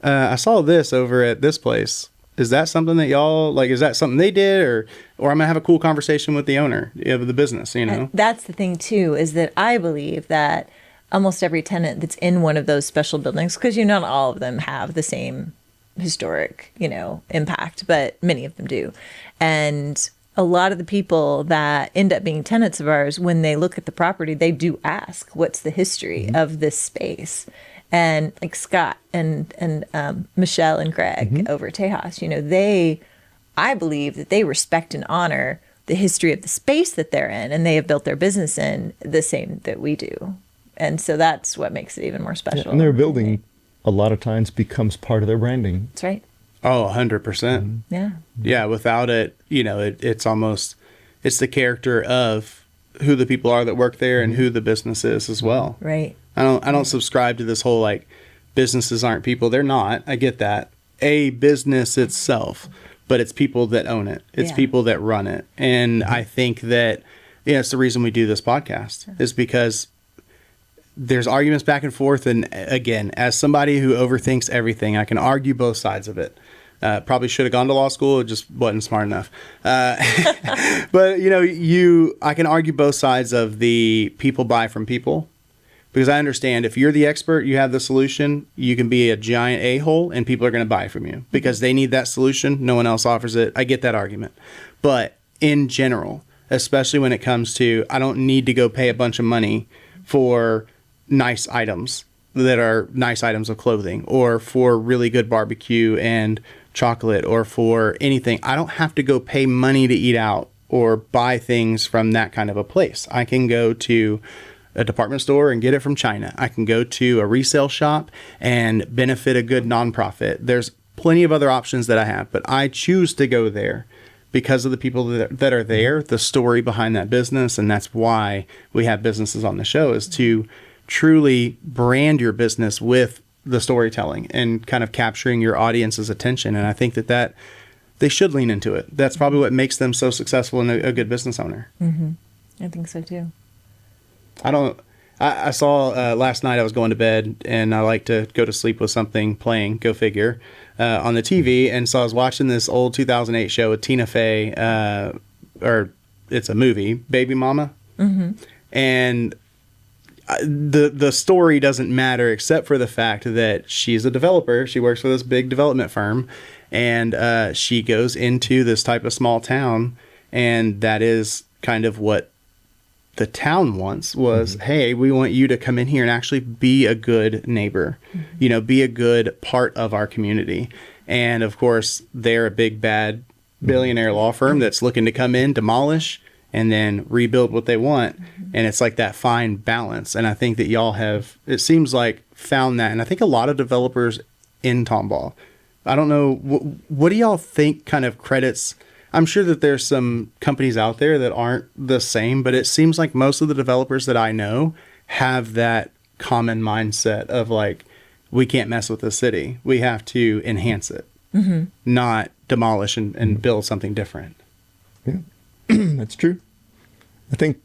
I saw this over at this place. Is that something that y'all like? Is that something they did, or I'm gonna have a cool conversation with the owner of the business? You know, And that's the thing too, is that I believe that almost every tenant that's in one of those special buildings, because not all of them have the same historic, impact, but many of them do, and a lot of the people that end up being tenants of ours, when they look at the property, they do ask, "What's the history of this space?" And like Scott and Michelle and Greg over at Tejas, I believe that they respect and honor the history of the space that they're in, and they have built their business in the same that we do. And so that's what makes it even more special. Yeah, and their building, a lot of times, becomes part of their branding. That's right. Oh, 100%. Yeah. Yeah. Without it, it's the character of who the people are that work there and who the business is as well. Right. I don't subscribe to this whole like businesses aren't people. They're not. I get that. A business itself, but it's people that own it. It's people that run it. And I think that it's the reason we do this podcast is because there's arguments back and forth. And again, as somebody who overthinks everything, I can argue both sides of it. Probably should have gone to law school. It just wasn't smart enough. But I can argue both sides of the people buy from people. Because I understand if you're the expert, you have the solution, you can be a giant a-hole and people are going to buy from you because they need that solution. No one else offers it. I get that argument. But in general, especially when it comes to, I don't need to go pay a bunch of money for nice items that are nice items of clothing or for really good barbecue and chocolate or for anything. I don't have to go pay money to eat out or buy things from that kind of a place. I can go to a department store and get it from China. I can go to a resale shop and benefit a good nonprofit. There's plenty of other options that I have, but I choose to go there because of the people that are there, the story behind that business. And that's why we have businesses on the show, is to truly brand your business with the storytelling and kind of capturing your audience's attention. And I think that they should lean into it. That's probably what makes them so successful and a good business owner. I think so too. I saw last night I was going to bed and I like to go to sleep with something playing, go figure, on the TV. And so I was watching this old 2008 show with Tina Fey, or it's a movie, Baby Mama. And the story doesn't matter except for the fact that she's a developer. She works for this big development firm and she goes into this type of small town. And that is kind of what the town wants was, hey, we want you to come in here and actually be a good neighbor, be a good part of our community. And of course, they're a big, bad billionaire law firm that's looking to come in, demolish, and then rebuild what they want. And it's like that fine balance. And I think that y'all have, it seems like, found that. And I think a lot of developers in Tomball, I don't know, what do y'all think kind of credits? I'm sure that there's some companies out there that aren't the same, but it seems like most of the developers that I know have that common mindset of like, we can't mess with the city. We have to enhance it, not demolish and build something different. Yeah, that's true. I think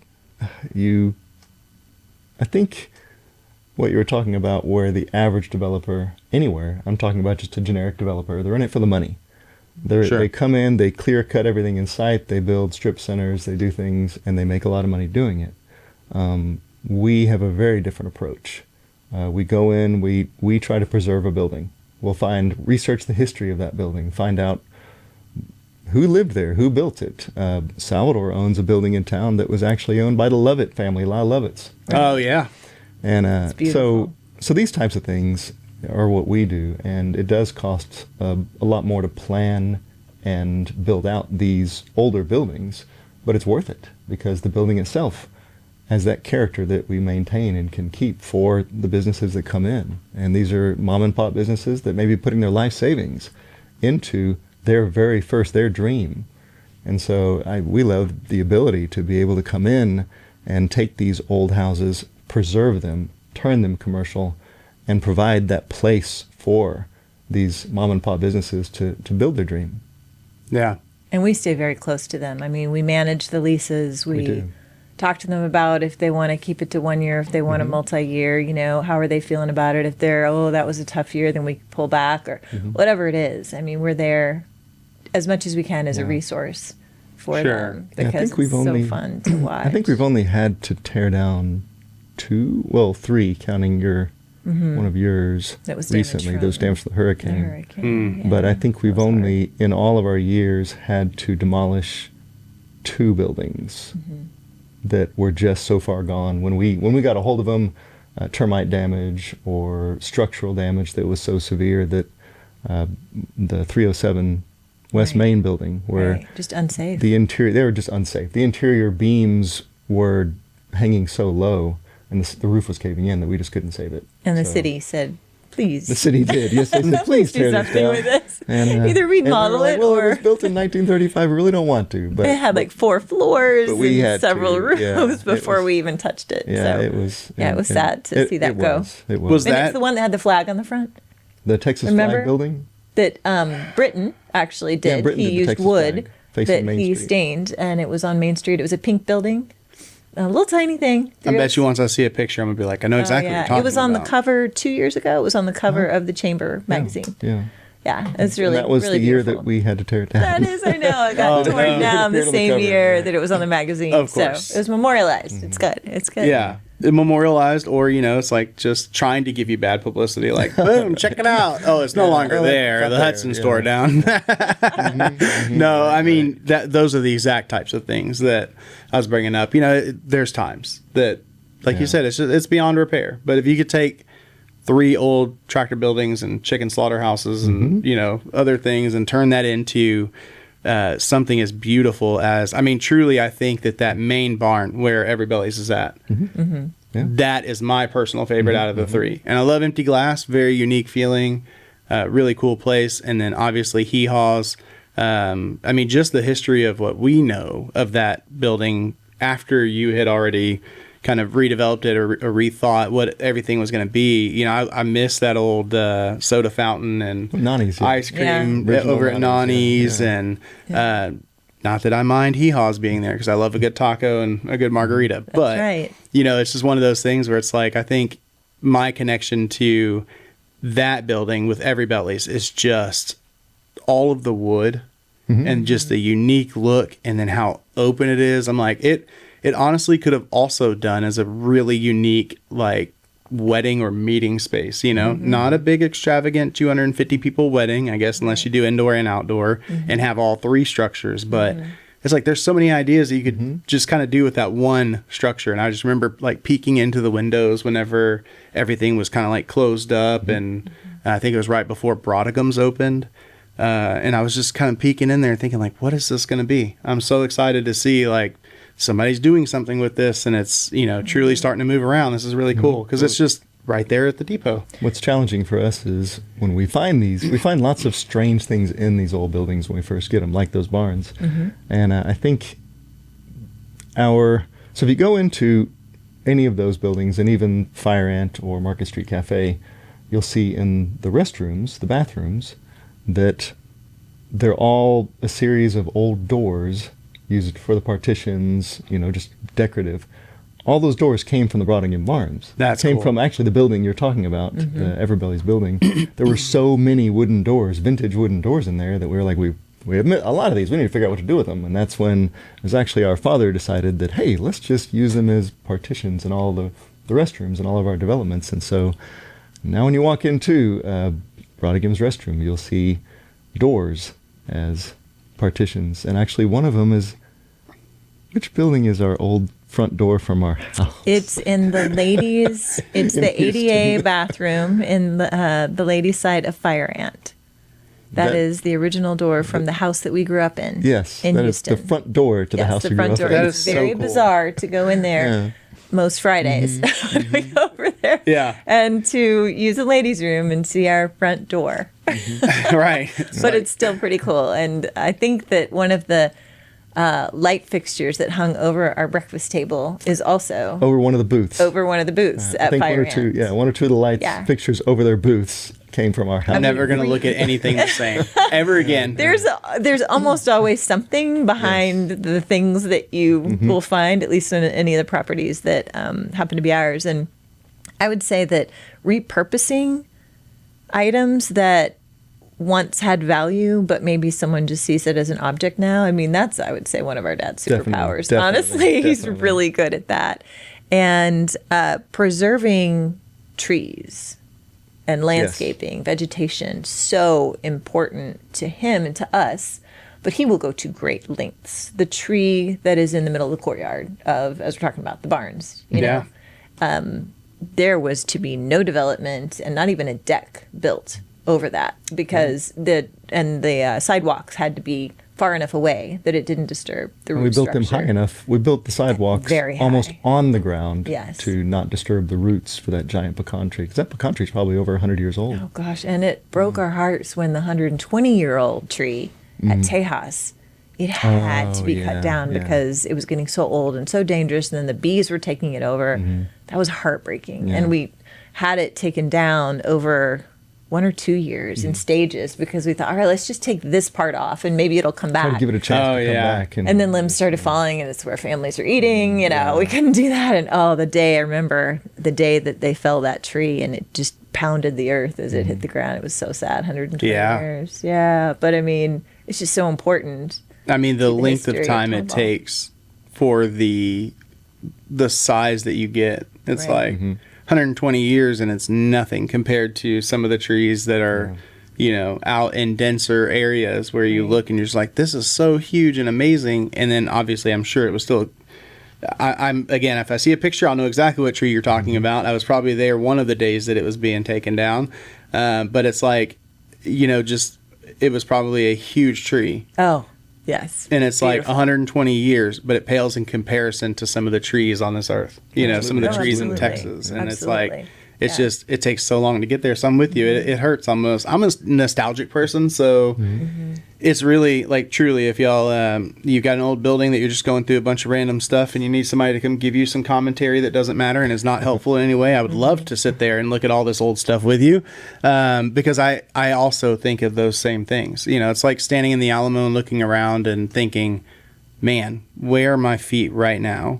what you were talking about, where the average developer anywhere, I'm talking about just a generic developer, they're in it for the money. They come in, they clear cut everything in sight, they build strip centers, they do things, and they make a lot of money doing it. We have a very different approach. We go in, we try to preserve a building. We'll research the history of that building, find out who lived there, who built it. Salvador owns a building in town that was actually owned by the Lovett family, La Lovetts. Oh, yeah. And so these types of things are what we do, and it does cost a lot more to plan and build out these older buildings, but it's worth it because the building itself has that character that we maintain and can keep for the businesses that come in. And these are mom and pop businesses that may be putting their life savings into their dream. And so we love the ability to be able to come in and take these old houses, preserve them, turn them commercial, and provide that place for these mom and pop businesses to build their dream. Yeah. And we stay very close to them. I mean, we manage the leases. We do. Talk to them about if they want to keep it to 1 year, if they want a multi-year, how are they feeling about it? If they're, that was a tough year, then we pull back or whatever it is. I mean, we're there as much as we can as a resource for them because it's so fun to watch. I think we've only had to tear down 3, counting one of yours that was recently, those damaged from the hurricane. Yeah. But I think we've only, in all of our years, had to demolish 2 buildings that were just so far gone. When we got a hold of them, termite damage or structural damage that was so severe that the 307 West Main building, where just unsafe. The interior, they were just unsafe. The interior beams were hanging so low, and the roof was caving in that we just couldn't save it. And the city said, please. The city did. Yes, they said, please tear this down. With this. And, either remodel it or... it was built in 1935. We really don't want to. But it had 4 floors and several rooms before we even touched it. Yeah, so, it was. Yeah, it was sad to see that go. It was. And it's the one that had the flag on the front. The Texas flag building? That Britain actually did. Yeah, Britain he did the used Texas wood flag that Main he Street. stained, and it was on Main Street. It was a pink building, a little tiny thing. I bet you once I see a picture, I'm going to be like, I know exactly what you're talking about. It was on the cover 2 years ago. It was on the cover of the Chamber magazine. Yeah. Yeah, it's really, and that was really the year beautiful. that we had to tear it down. That is, I know. It got torn down the same year that it was on the magazine. Of course. So it was memorialized. It's good. It's good. Yeah. Memorialized, or it's like just trying to give you bad publicity, like boom, check it out. Oh, it's no longer there. The Hudson store down. No, I mean those are the exact types of things that I was bringing up. There's times that, like you said, it's beyond repair. But if you could take 3 old tractor buildings and chicken slaughterhouses and other things and turn that into something as beautiful as, truly, I think that main barn where Everybelly's is at, that is my personal favorite out of the 3. And I love Empty Glass, very unique feeling, really cool place. And then obviously Hee Haw's, just the history of what we know of that building after you had already kind of redeveloped it or rethought what everything was going to be. I miss that old soda fountain and Nani's, ice cream over at Nani's. And not that I mind Hee Haw's being there because I love a good taco and a good margarita. But, it's just one of those things where it's like, I think my connection to that building with Everybelly's is just all of the wood and just the unique look and then how open it is. I'm like, it honestly could have also done as a really unique, wedding or meeting space, not a big extravagant 250 people wedding, I guess, unless you do indoor and outdoor and have all 3 structures. But it's like, there's so many ideas that you could just kind of do with that one structure. And I just remember peeking into the windows whenever everything was kind of closed up. And I think it was right before Brodigham's opened. And I was just kind of peeking in there thinking what is this going to be? I'm so excited to see somebody's doing something with this and it's, truly starting to move around. This is really cool because it's just right there at the depot. What's challenging for us is when we find we find lots of strange things in these old buildings when we first get them, like those barns. And I think so if you go into any of those buildings and even Fire Ant or Market Street Cafe, you'll see in the restrooms, the bathrooms, that they're all a series of old doors used for the partitions, just decorative. All those doors came from the Broadingham Barns. That's came cool. from actually the building you're talking about, the Everbelly's building. There were so many wooden doors, vintage wooden doors in there that we were like, we admit a lot of these. We need to figure out what to do with them. And that's when it was actually our father decided that, hey, let's just use them as partitions, and all the the restrooms in all of our developments. And so now when you walk into Brodigim's restroom, you'll see doors as partitions. And actually one of them is, which building is our old front door from our house? It's in the ladies, it's In the ADA Houston. bathroom in the ladies' side of Fire Ant. That is the original door from the house that we grew up in. Yes, in that is Houston. the front door to the house the we grew front up door. in. That It's is so very cool. bizarre to go in there Yeah. most Fridays when we go over there. Yeah. And to use a ladies' room and see our front door. Right. But it's still pretty cool. And I think that one of the light fixtures that hung over our breakfast table is also Over one of the booths. over one of the booths I at think Fire one or two, Ant. yeah, one or two of the lights Yeah. fixtures over their booths came from our house. I'm never going to look at anything the same ever again. There's almost always something behind the things that you will find, at least in any of the properties that happen to be ours. And I would say that repurposing items that once had value, but maybe someone just sees it as an object now. I mean, that's, I would say, one of our dad's superpowers. Definitely, Honestly, he's definitely. really good at that. And preserving trees and landscaping, vegetation, so important to him and to us. But he will go to great lengths. The tree that is in the middle of the courtyard of, as we're talking about, the barns, you know, there was to be no development and not even a deck built over that because the sidewalks had to be far enough away that it didn't disturb the root And we built them structure. high enough. We built the sidewalks Very high. almost on the ground Yes. to not disturb the roots for that giant pecan tree. Because that pecan tree is probably over 100 years old. Oh gosh, and it broke our hearts when the 120-year-old tree at Tejas, it had to be yeah, cut down yeah. because it was getting so old and so dangerous, and then the bees were taking it over. That was heartbreaking. Yeah. And we had it taken down over 1 or 2 years in stages because we thought, all right, let's just take this part off and maybe it'll come Try back. to give it a chance Oh, to come yeah. back. And then limbs started falling, and it's where families are eating. You know, we couldn't do that. And the day I remember the day that they fell that tree, and it just pounded the earth as it hit the ground. It was so sad. 120 Yeah. years. Yeah, but I mean, it's just so important. I mean, the length history of of time it Tomball. takes for the size that you get. It's Right. like 120 years, and it's nothing compared to some of the trees that are, you know, out in denser areas where you look and you're just like, this is so huge and amazing. And then obviously, I'm sure it was still. I'm again, if I see a picture, I'll know exactly what tree you're talking about. I was probably there one of the days that it was being taken down, but it's like, you know, just it was probably a huge tree. Oh, yes. And it's like Beautiful. 120 years, but it pales in comparison to some of the trees on this earth. You know, some of the Oh, trees in absolutely. Texas. And it's Absolutely. like, it's Yeah. just, it takes so long to get there. So I'm with you. It hurts almost. I'm a nostalgic person. So it's really, like, truly, if y'all, you've got an old building that you're just going through a bunch of random stuff and you need somebody to come give you some commentary that doesn't matter and is not helpful in any way, I would love to sit there and look at all this old stuff with you. Because I also think of those same things. You know, it's like standing in the Alamo and looking around and thinking, man, where are my feet right now?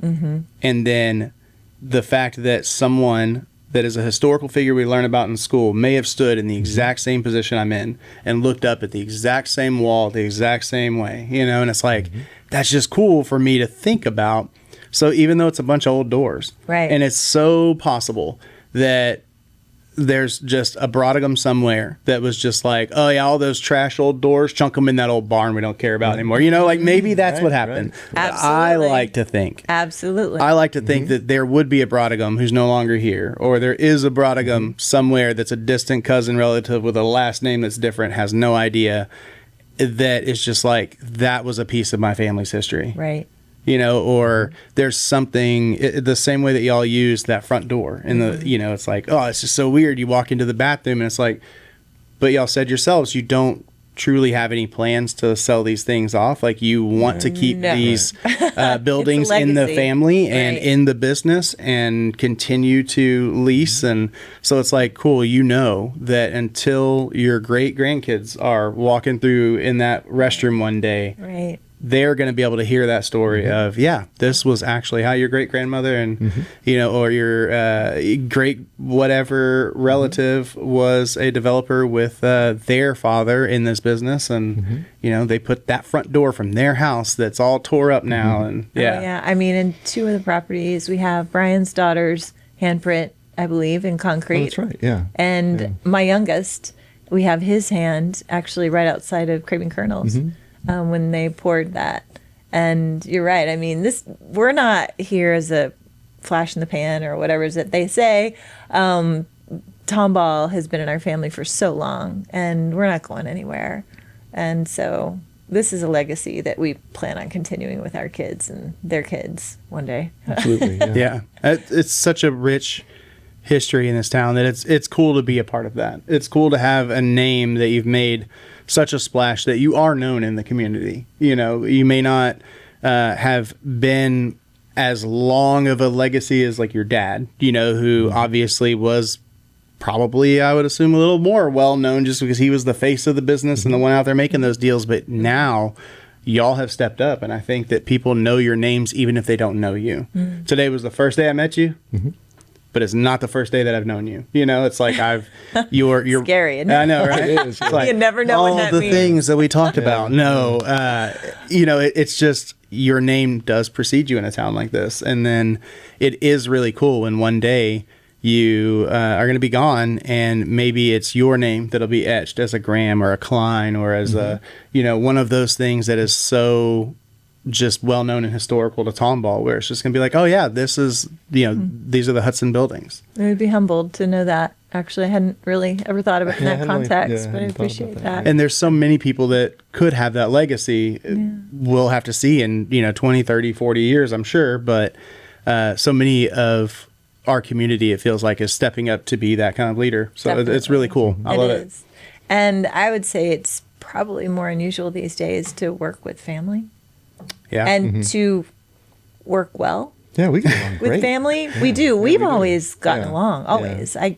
And then the fact that someone that is a historical figure we learn about in school may have stood in the exact same position I'm in and looked up at the exact same wall the exact same way, you know, and it's like, that's just cool for me to think about. So even though it's a bunch of old doors, Right. and it's so possible that there's just a Brodigam somewhere that was just like, oh yeah, all those trash old doors, chunk them in that old barn we don't care about anymore. You know, like maybe that's what happened. right. I Absolutely. like to think. Absolutely. I like to think that there would be a Brodigam who's no longer here, or there is a Brodigam somewhere that's a distant cousin relative with a last name that's different, has no idea, that is just like, that was a piece of my family's history. right. You know, or there's something the same way that y'all use that front door and the, you know, it's like, oh, it's just so weird. You walk into the bathroom and it's like, but y'all said yourselves, you don't truly have any plans to sell these things off. Like, you want to keep No. these buildings in the legacy. family and Right. in the business and continue to lease. And so it's like, cool, you know, that until your great grandkids are walking through in that restroom one day, Right. they're going to be able to hear that story of, yeah, this was actually how your great grandmother and, you know, or your great whatever relative was a developer with their father in this business. And, you know, they put that front door from their house that's all tore up now. And Oh, yeah. I mean, in 2 of the properties, we have Brian's daughters handprint, I believe, in concrete. Oh, that's right. Yeah. And my youngest, we have his hand actually right outside of Craven Kernels when they poured that. And you're right. I mean, we're not here as a flash in the pan or whatever is that they say. Tomball has been in our family for so long, and we're not going anywhere. And so this is a legacy that we plan on continuing with our kids and their kids one day. Absolutely. Yeah. Yeah. It's such a rich history in this town that it's cool to be a part of that. It's cool to have a name that you've made such a splash that you are known in the community. You know, you may not have been as long of a legacy as like your dad, you know, who obviously was probably, I would assume, a little more well-known just because he was the face of the business and the one out there making those deals. But now y'all have stepped up, and I think that people know your names even if they don't know you. Today was the first day I met you, but it's not the first day that I've known you. You know, it's like you're scary, isn't it? I know, right? It is. It's like You never know all what that the means. things that we talked about. No, you know, it's just your name does precede you in a town like this, and then it is really cool when one day you are going to be gone, and maybe it's your name that'll be etched as a Graham or a Klein or as a, you know, one of those things that is so just well known and historical to Tomball, where it's just going to be like, oh yeah, this is, you know, these are the Hudson buildings. I would be humbled to know that. Actually, I hadn't really ever thought of it in Yeah, I that hadn't really- context, yeah, but I hadn't thought about appreciate that. that. And there's so many people that could have that legacy. We'll have to see in, you know, 20, 30, 40 years, I'm sure. But so many of our community, it feels like, is stepping up to be that kind of leader. So it's really cool. I love it. is. And I would say it's probably more unusual these days to work with family Yeah. and to work well Yeah, we get along with great. family. We do. We've always gotten Yeah. along, Yeah. always. I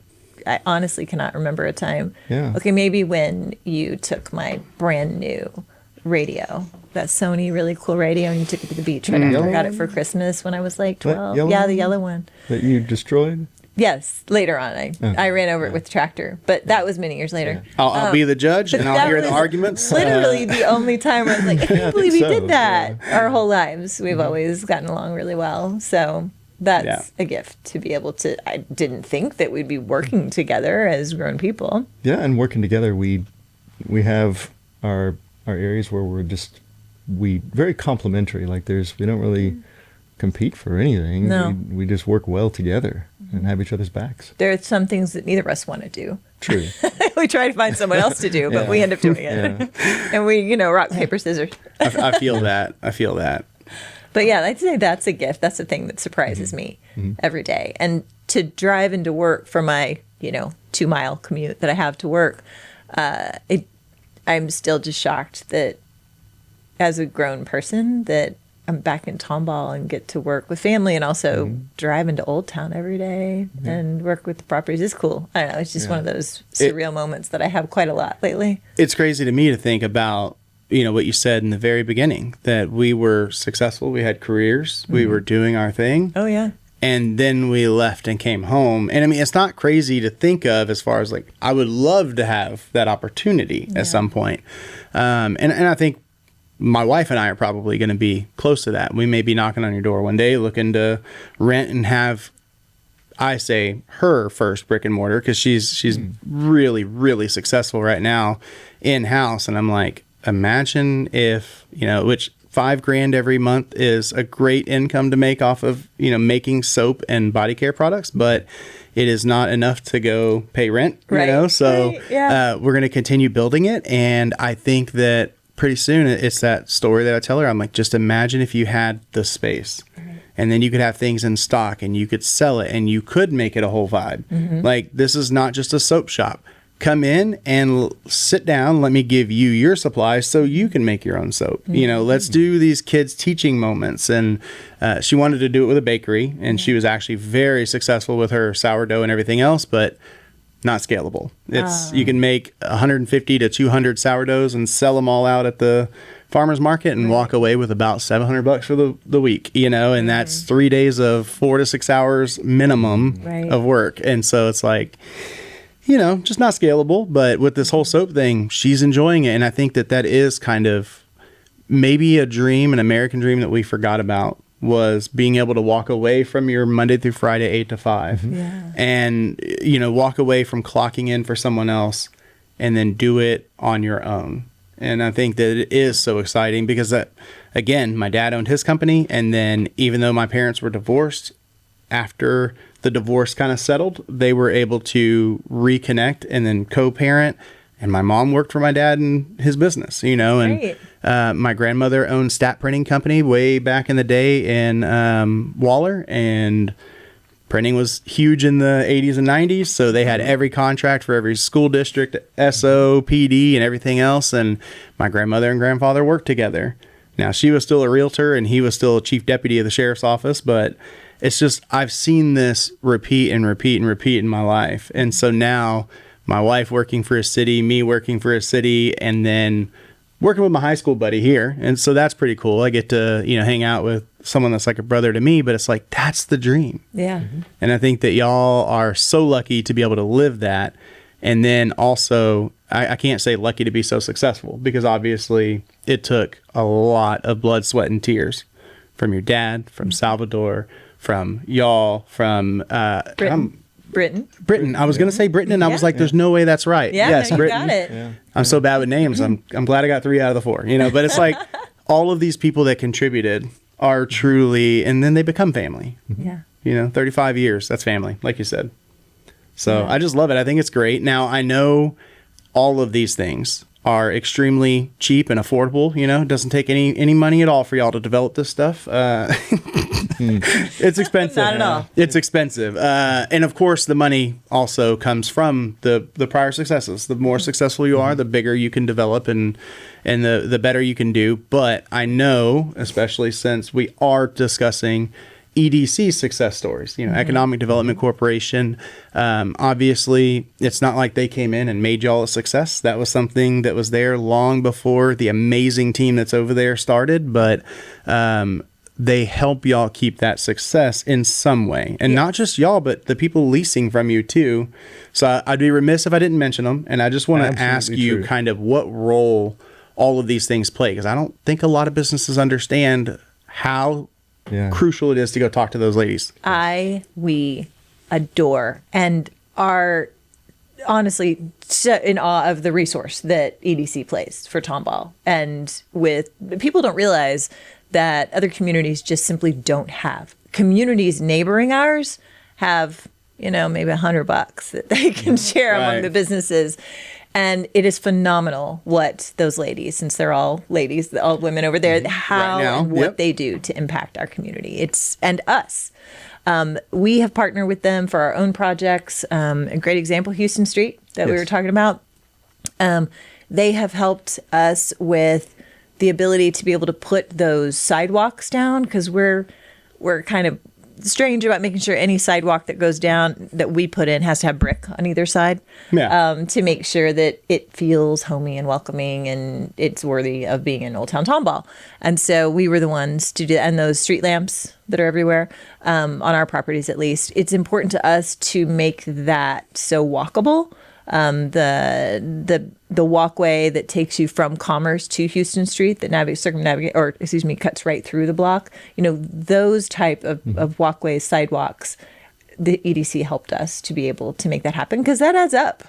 honestly cannot remember a time. Yeah. Okay, maybe when you took my brand new radio, that Sony really cool radio, and you took it to the beach right after I got it for Christmas when I was like 12. yellow Yeah, the one? yellow one. That you destroyed? Yes, later on. I ran over it with the tractor, but that was many years later. I'll be the judge, and I'll That hear the was arguments. Literally the only time where I was like, I can't I believe think we did so, that. yeah. Our whole lives, we've always gotten along really well. So that's Yeah. a gift to be able to. I didn't think that we'd be working together as grown people. Yeah, and working together, we have our areas where we very complementary. Like we don't really compete for anything. No. We just work well together and have each other's backs. There are some things that neither of us want to do. True. We try to find someone else to do, but we end up doing it. And we, rock, paper, scissors. I feel that. I feel that. But yeah, I'd say that's a gift. That's the thing that surprises me every day. And to drive into work for my, 2-mile commute that I have to work, I'm still just shocked that as a grown person that I'm back in Tomball and get to work with family and also drive into Old Town every day and work with the properties is cool. I don't know. It's just one of those surreal moments that I have quite a lot lately. It's crazy to me to think about, what you said in the very beginning, that we were successful. We had careers. We were doing our thing. Oh, yeah. And then we left and came home. And I mean, it's not crazy to think of as far as like, I would love to have that opportunity at some point. And I think my wife and I are probably going to be close to that. We may be knocking on your door one day looking to rent and have, I say, her first brick and mortar, because she's really, really successful right now in-house. And I'm like, imagine if, which $5,000 every month is a great income to make off of, making soap and body care products, but it is not enough to go pay rent, Right. So Right, yeah. we're going to continue building it. And I think that pretty soon it's that story that I tell her. I'm like, just imagine if you had the space and then you could have things in stock and you could sell it and you could make it a whole vibe. Like, this is not just a soap shop. Come in and sit down. Let me give you your supplies so you can make your own soap. Let's do these kids teaching moments. And she wanted to do it with a bakery, and she was actually very successful with her sourdough and everything else, but not scalable. You can make 150 to 200 sourdoughs and sell them all out at the farmer's market and walk away with about $700 for the week, and that's 3 days of 4 to 6 hours minimum of work. And so it's like, just not scalable. But with this whole soap thing, she's enjoying it. And I think that is kind of maybe a dream, an American dream that we forgot about was being able to walk away from your Monday through Friday 8 to 5 and, walk away from clocking in for someone else and then do it on your own. And I think that it is so exciting because again, my dad owned his company. And then even though my parents were divorced, after the divorce kind of settled, they were able to reconnect and then co-parent. And my mom worked for my dad in his business, and my grandmother owned stat printing company way back in the day in Waller, and printing was huge in the 80s and 90s. So they had every contract for every school district, SO, PD, and everything else. And my grandmother and grandfather worked together. Now, she was still a realtor and he was still a chief deputy of the sheriff's office, but it's just, I've seen this repeat and repeat and repeat in my life. And so now my wife working for a city, me working for a city, and then working with my high school buddy here. And so that's pretty cool. I get to, hang out with someone that's like a brother to me, but it's like, that's the dream. Yeah. And I think that y'all are so lucky to be able to live that. And then also, I can't say lucky to be so successful because obviously it took a lot of blood, sweat, and tears from your dad, from Salvador, from y'all, from Britain. I was going to say Britain, and I was like, "There's no way that's right." Yeah, yes, no, you Britain. got it. Yeah. I'm so bad with names. I'm glad I got 3 out of the 4. But it's like all of these people that contributed are truly, and then they become family. Yeah. 35 years, that's family, like you said. So I just love it. I think it's great. Now I know all of these things are extremely cheap and affordable. It doesn't take any money at all for y'all to develop this stuff. It's expensive. Not at all. It's expensive. And of course, the money also comes from the prior successes. The more successful you are, the bigger you can develop and the better you can do. But I know, especially since we are discussing EDC success stories, Economic Development Corporation. Obviously, it's not like they came in and made y'all a success. That was something that was there long before the amazing team that's over there started. But they help y'all keep that success in some way. And not just y'all, but the people leasing from you too. So I'd be remiss if I didn't mention them. And I just want to ask you kind of what role all of these things play. Because I don't think a lot of businesses understand how crucial it is to go talk to those ladies. We adore and are honestly in awe of the resource that EDC plays for Tomball. And people don't realize that other communities just simply don't have. Communities neighboring ours have, maybe $100 that they can share among the businesses. And it is phenomenal what those ladies, since they're all ladies, all women over there, how and what they do to impact our community. And us. We have partnered with them for our own projects. A great example, Houston Street that we were talking about. They have helped us with the ability to be able to put those sidewalks down because we're kind of strange about making sure any sidewalk that goes down that we put in has to have brick on either side to make sure that it feels homey and welcoming and it's worthy of being in Old Town Tomball. And so we were the ones to do, and those street lamps that are everywhere on our properties, at least, it's important to us to make that so walkable. The walkway that takes you from Commerce to Houston Street that cuts right through the block. Those type of walkways, sidewalks, the EDC helped us to be able to make that happen because that adds up.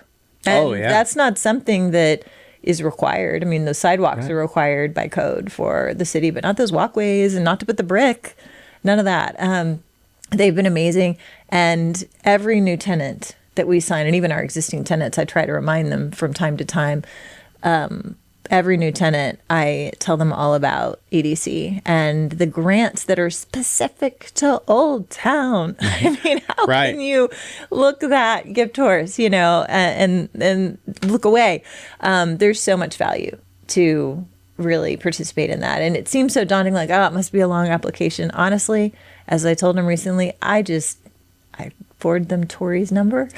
And that's not something that is required. I mean, the sidewalks are required by code for the city, but not those walkways and not to put the brick, none of that. They've been amazing. And every new tenant that we sign, and even our existing tenants, I try to remind them from time to time. Every new tenant, I tell them all about EDC and the grants that are specific to Old Town. I mean, how can you look that gift horse, and look away? There's so much value to really participate in that. And it seems so daunting, like, it must be a long application. Honestly, as I told them recently, I forward them Tori's number.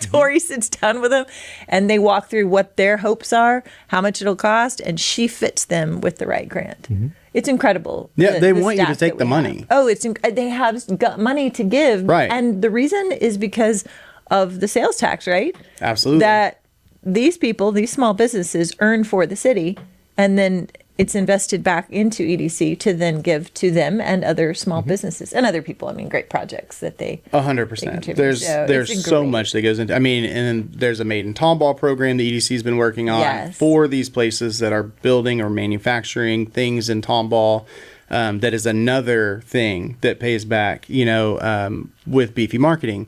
Tori sits down with them and they walk through what their hopes are, how much it'll cost, and she fits them with the right grant. It's incredible. Yeah, they want you to take the money. They have got money to give. Right. And the reason is because of the sales tax, right? Absolutely. That these people, these small businesses earn for the city. And then it's invested back into EDC to then give to them and other small businesses and other people. I mean, great projects that they 100%. contribute. There's So it's so great. much that goes into. I mean, and then there's a Made in Tomball program the EDC's been working on Yes. for these places that are building or manufacturing things in Tomball. That is another thing that pays back. With beefy marketing.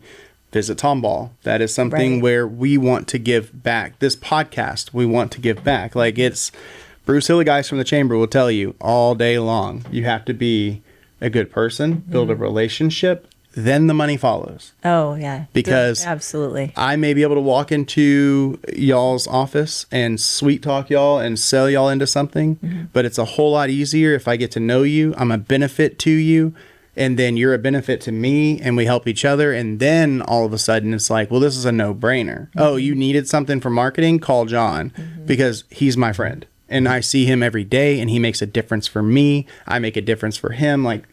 Visit Tomball. That is something Right. where we want to give back. This podcast, we want to give back. Like it's Bruce Hill, the guys from the chamber will tell you all day long. You have to be a good person, build a relationship, then the money follows. Oh, yeah. Because absolutely. I may be able to walk into y'all's office and sweet talk y'all and sell y'all into something, but it's a whole lot easier if I get to know you. I'm a benefit to you, and then you're a benefit to me, and we help each other. And then all of a sudden it's like, well, this is a no-brainer. Oh, you needed something for marketing? Call John because he's my friend. And I see him every day, and he makes a difference for me. I make a difference for him. Like,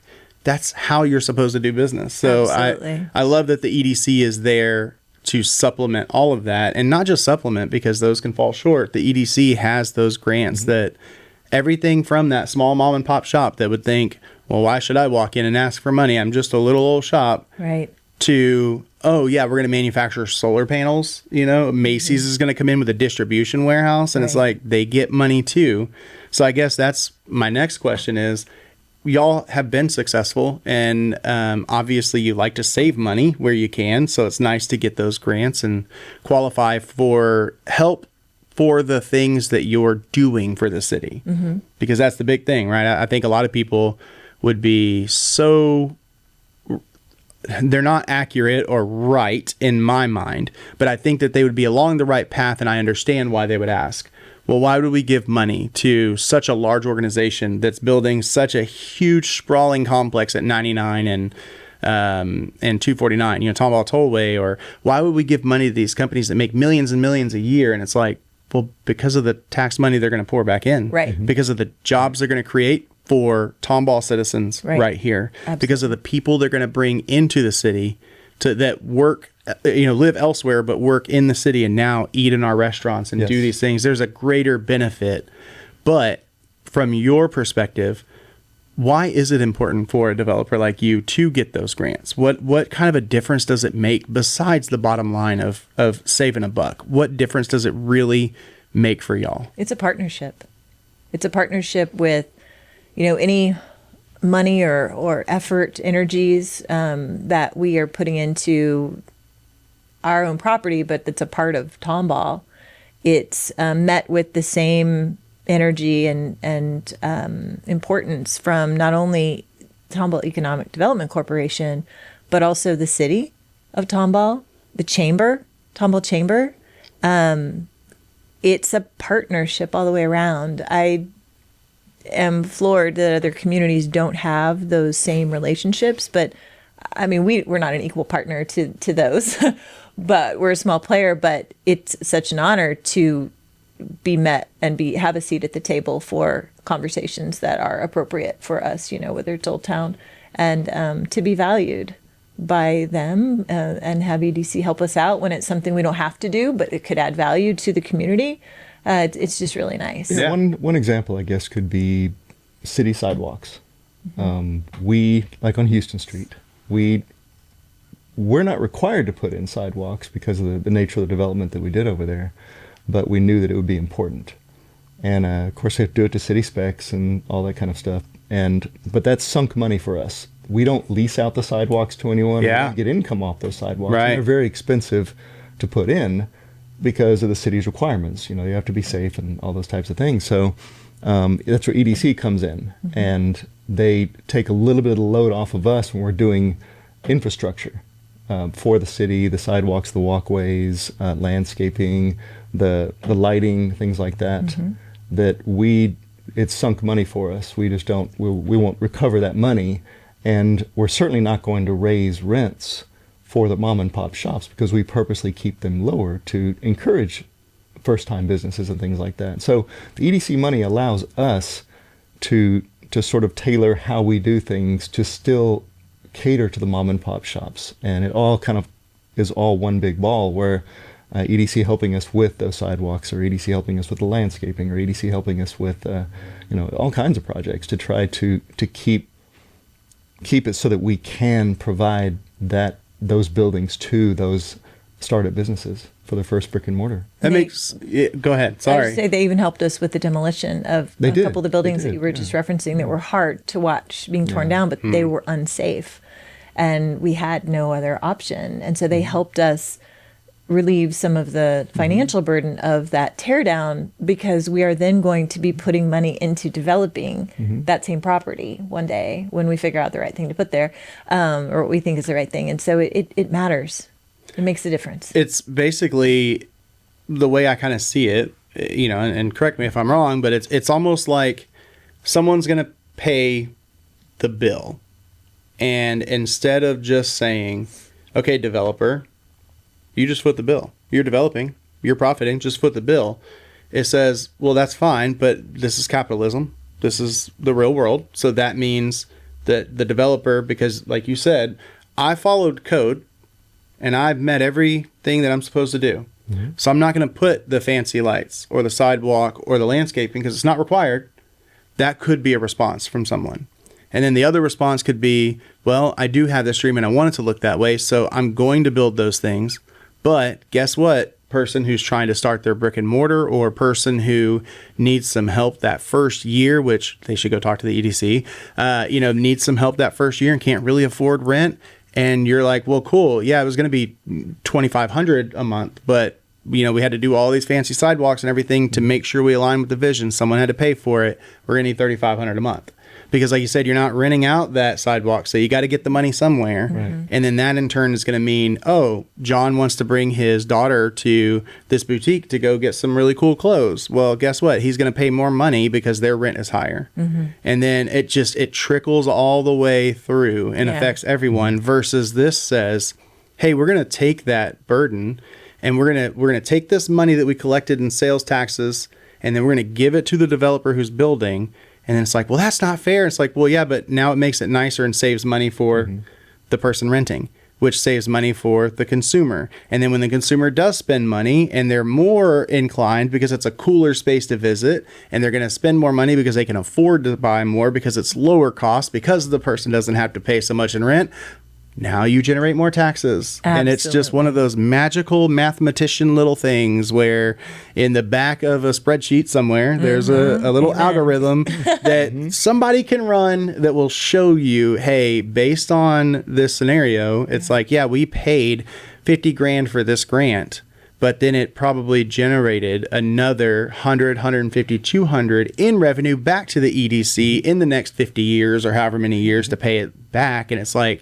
that's how you're supposed to do business. So Absolutely. I love that the EDC is there to supplement all of that, and not just supplement because those can fall short. The EDC has those grants that everything from that small mom and pop shop that would think, well, why should I walk in and ask for money? I'm just a little old shop. Right. To, oh yeah, we're going to manufacture solar panels. Macy's is going to come in with a distribution warehouse, and it's Right. like they get money too. So I guess that's my next question is, y'all have been successful, and obviously you like to save money where you can. So it's nice to get those grants and qualify for help for the things that you're doing for the city, because that's the big thing, right? I think a lot of people would be they're not accurate or right in my mind, but I think that they would be along the right path, and I understand why they would ask, well, why would we give money to such a large organization that's building such a huge sprawling complex at 99 and 249, Tomball Tollway? Or why would we give money to these companies that make millions and millions a year? And it's like, well, because of the tax money they're going to pour back in, Right. Because of the jobs they're going to create for Tomball citizens right here, because of the people they're going to bring into the city that work, live elsewhere, but work in the city and now eat in our restaurants and Yes. do these things. There's a greater benefit. But from your perspective, why is it important for a developer like you to get those grants? What kind of a difference does it make besides the bottom line of saving a buck? What difference does it really make for y'all? It's a partnership. It's a partnership with, any money or effort, energies that we are putting into our own property, but that's a part of Tomball. It's met with the same energy and importance from not only Tomball Economic Development Corporation, but also the city of Tomball, the chamber, Tomball Chamber. It's a partnership all the way around. I am floored that other communities don't have those same relationships, but I mean, we're not an equal partner to those, but we're a small player. But it's such an honor to be met and have a seat at the table for conversations that are appropriate for us, whether it's Old Town, and to be valued by them and have EDC help us out when it's something we don't have to do, but it could add value to the community. It's just really nice. Yeah. One example, I guess, could be city sidewalks. We, like on Houston Street, we're not required to put in sidewalks because of the nature of the development that we did over there, but we knew that it would be important. And of course, we have to do it to city specs and all that kind of stuff. But that's sunk money for us. We don't lease out the sidewalks to anyone. Yeah. We don't get income off those sidewalks. Right. And they're very expensive to put in because of the city's requirements. You have to be safe and all those types of things. So that's where EDC comes in, and they take a little bit of the load off of us when we're doing infrastructure for the city, the sidewalks, the walkways, landscaping, the lighting, things like that. It's sunk money for us. We just we won't recover that money, and we're certainly not going to raise rents for the mom and pop shops because we purposely keep them lower to encourage first-time businesses and things like that. So the EDC money allows us to sort of tailor how we do things to still cater to the mom and pop shops. And it all kind of is all one big ball where EDC helping us with those sidewalks, or EDC helping us with the landscaping, or EDC helping us with all kinds of projects to try to keep it so that we can provide those buildings to those startup businesses for their first brick and mortar. That makes. Go ahead. I Sorry. would say they even helped us with the demolition of a couple of the buildings that you were just referencing that were hard to watch being torn down, but they were unsafe, and we had no other option. And so they helped us relieve some of the financial burden of that tear down, because we are then going to be putting money into developing that same property one day when we figure out the right thing to put there, or what we think is the right thing. And so it matters. It makes a difference. It's basically the way I kind of see it, and correct me if I'm wrong, but it's almost like someone's going to pay the bill. And instead of just saying, okay, developer, you just foot the bill. You're developing, you're profiting, just foot the bill. It says, well, that's fine, but this is capitalism. This is the real world. So that means that the developer, because like you said, I followed code and I've met everything that I'm supposed to do. So I'm not going to put the fancy lights or the sidewalk or the landscaping because it's not required. That could be a response from someone. And then the other response could be, well, I do have this dream and I want it to look that way, so I'm going to build those things. But guess what? Person who's trying to start their brick and mortar, or person who needs some help that first year, which they should go talk to the EDC, needs some help that first year and can't really afford rent. And you're like, well, cool. Yeah, it was going to be $2,500 a month, but we had to do all these fancy sidewalks and everything to make sure we align with the vision. Someone had to pay for it. We're going to need $3,500 a month. Because like you said, you're not renting out that sidewalk, so you got to get the money somewhere. Right. And then that in turn is going to mean, oh, John wants to bring his daughter to this boutique to go get some really cool clothes. Well, guess what? He's going to pay more money because their rent is higher. And then it trickles all the way through and affects everyone, versus this says, hey, we're going to take that burden and we're going to take this money that we collected in sales taxes, and then we're going to give it to the developer who's building. And then it's like, well, that's not fair. It's like, well, yeah, but now it makes it nicer and saves money for the person renting, which saves money for the consumer. And then when the consumer does spend money and they're more inclined because it's a cooler space to visit, and they're going to spend more money because they can afford to buy more because it's lower cost, because the person doesn't have to pay so much in rent, now you generate more taxes. Absolutely. And it's just one of those magical mathematician little things where in the back of a spreadsheet somewhere, there's a little algorithm that somebody can run that will show you, hey, based on this scenario, it's like, yeah, we paid $50,000 for this grant, but then it probably generated another 100, 150, 200 in revenue back to the EDC in the next 50 years or however many years to pay it back. And it's like,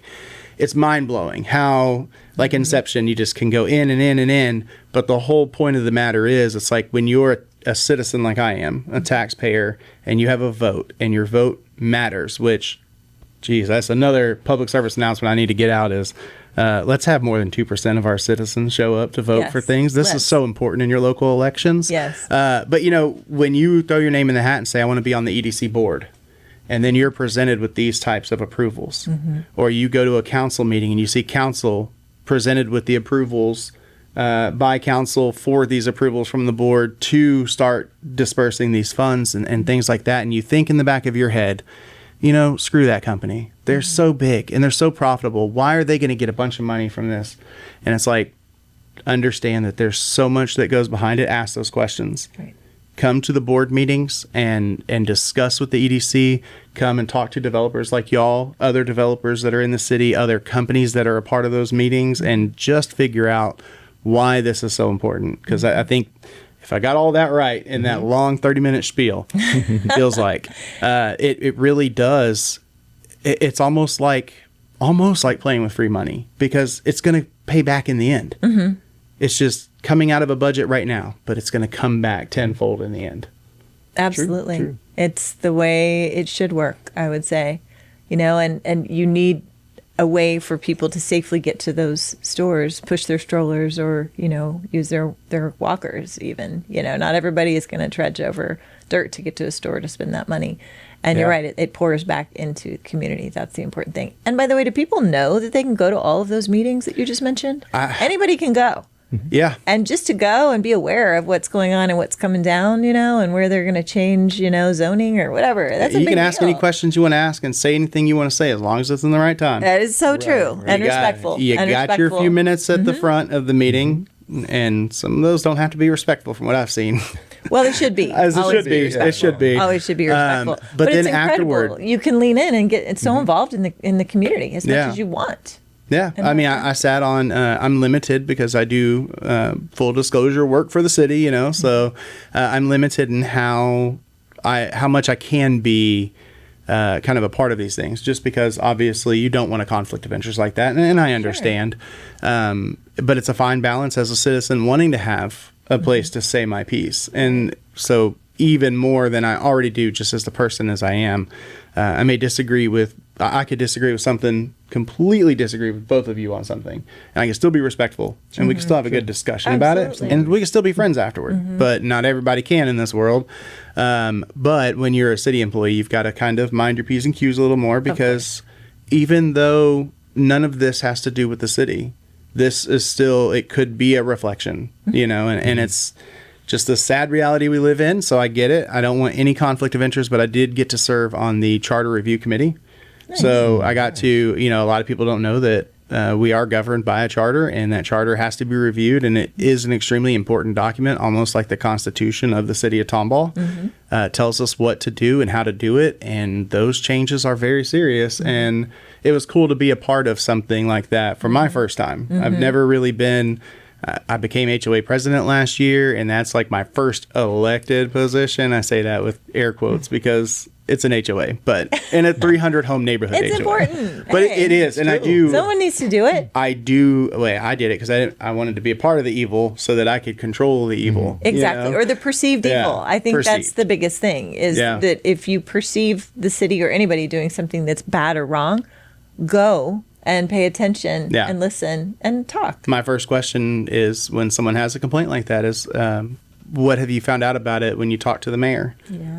it's mind-blowing how, like Inception, you just can go in and in and in. But the whole point of the matter is, it's like when you're a citizen like I am, a taxpayer, and you have a vote, and your vote matters, which, geez, that's another public service announcement I need to get out is, let's have more than 2% of our citizens show up to vote for things. This is so important in your local elections. Yes. But, when you throw your name in the hat and say, I want to be on the EDC board, and then you're presented with these types of approvals, or you go to a council meeting and you see council presented with the approvals by council for these approvals from the board to start dispersing these funds and things like that. And you think in the back of your head, screw that company. They're so big and they're so profitable. Why are they going to get a bunch of money from this? And it's like, understand that there's so much that goes behind it. Ask those questions. Right. Come to the board meetings and discuss with the EDC. Come and talk to developers like y'all, other developers that are in the city, other companies that are a part of those meetings, and just figure out why this is so important. Because I think if I got all that right in that long 30-minute spiel, feels like it really does. It's almost like playing with free money, because it's going to pay back in the end. It's just coming out of a budget right now, but it's going to come back tenfold in the end. Absolutely. True. It's the way it should work, I would say. And you need a way for people to safely get to those stores, push their strollers, or, use their walkers even. Not everybody is going to trudge over dirt to get to a store to spend that money. And you're right, it pours back into the community. That's the important thing. And by the way, do people know that they can go to all of those meetings that you just mentioned? Anybody can go. Yeah. And just to go and be aware of what's going on and what's coming down, and where they're going to change, zoning or whatever. That's a You big can ask deal. any questions you want to ask and say anything you want to say as long as it's in the right time. That is so true. And respectful. You and got your respectful. few minutes at the front of the meeting, and some of those don't have to be respectful from what I've seen. Well, it should be. As it Always should be. It respectful. should be. Always should be respectful. But then it's incredible. afterward- You can lean in and get so involved in the community as much Yeah. as you want. Yeah, I mean, I sat on. I'm limited because I do full disclosure work for the city, So I'm limited in how much I can be kind of a part of these things, just because obviously you don't want a conflict of interest like that, and I understand. But it's a fine balance as a citizen wanting to have a place to say my piece, and so even more than I already do, just as the person as I am, I may disagree with. I could disagree with something, completely disagree with both of you on something, and I can still be respectful, and we can still have a good discussion about it, Absolutely. and we can still be friends afterward. But not everybody can in this world. But when you're a city employee, you've got to kind of mind your P's and Q's a little more, because even though none of this has to do with the city, this is still, it could be a reflection, and it's just the sad reality we live in. So I get it. I don't want any conflict of interest, but I did get to serve on the charter review committee. So I got to, a lot of people don't know that we are governed by a charter, and that charter has to be reviewed, and it is an extremely important document, almost like the Constitution of the city of Tomball. Tells us what to do and how to do it, and those changes are very serious. And it was cool to be a part of something like that for my first time. I've never really been. I became HOA president last year, and that's like my first elected position. I say that with air quotes because it's an HOA, but in a 300 home neighborhood It's HOA. important. But Hey, it is, and I do. Someone needs to do it. I do. Wait, I did it because I wanted to be a part of the evil so that I could control the evil. Exactly. Or the perceived Yeah, evil. I think that's perceived. the biggest thing is that if you perceive the city or anybody doing something that's bad or wrong, go and pay attention and listen and talk. My first question is, when someone has a complaint like that, is what have you found out about it when you talked to the mayor,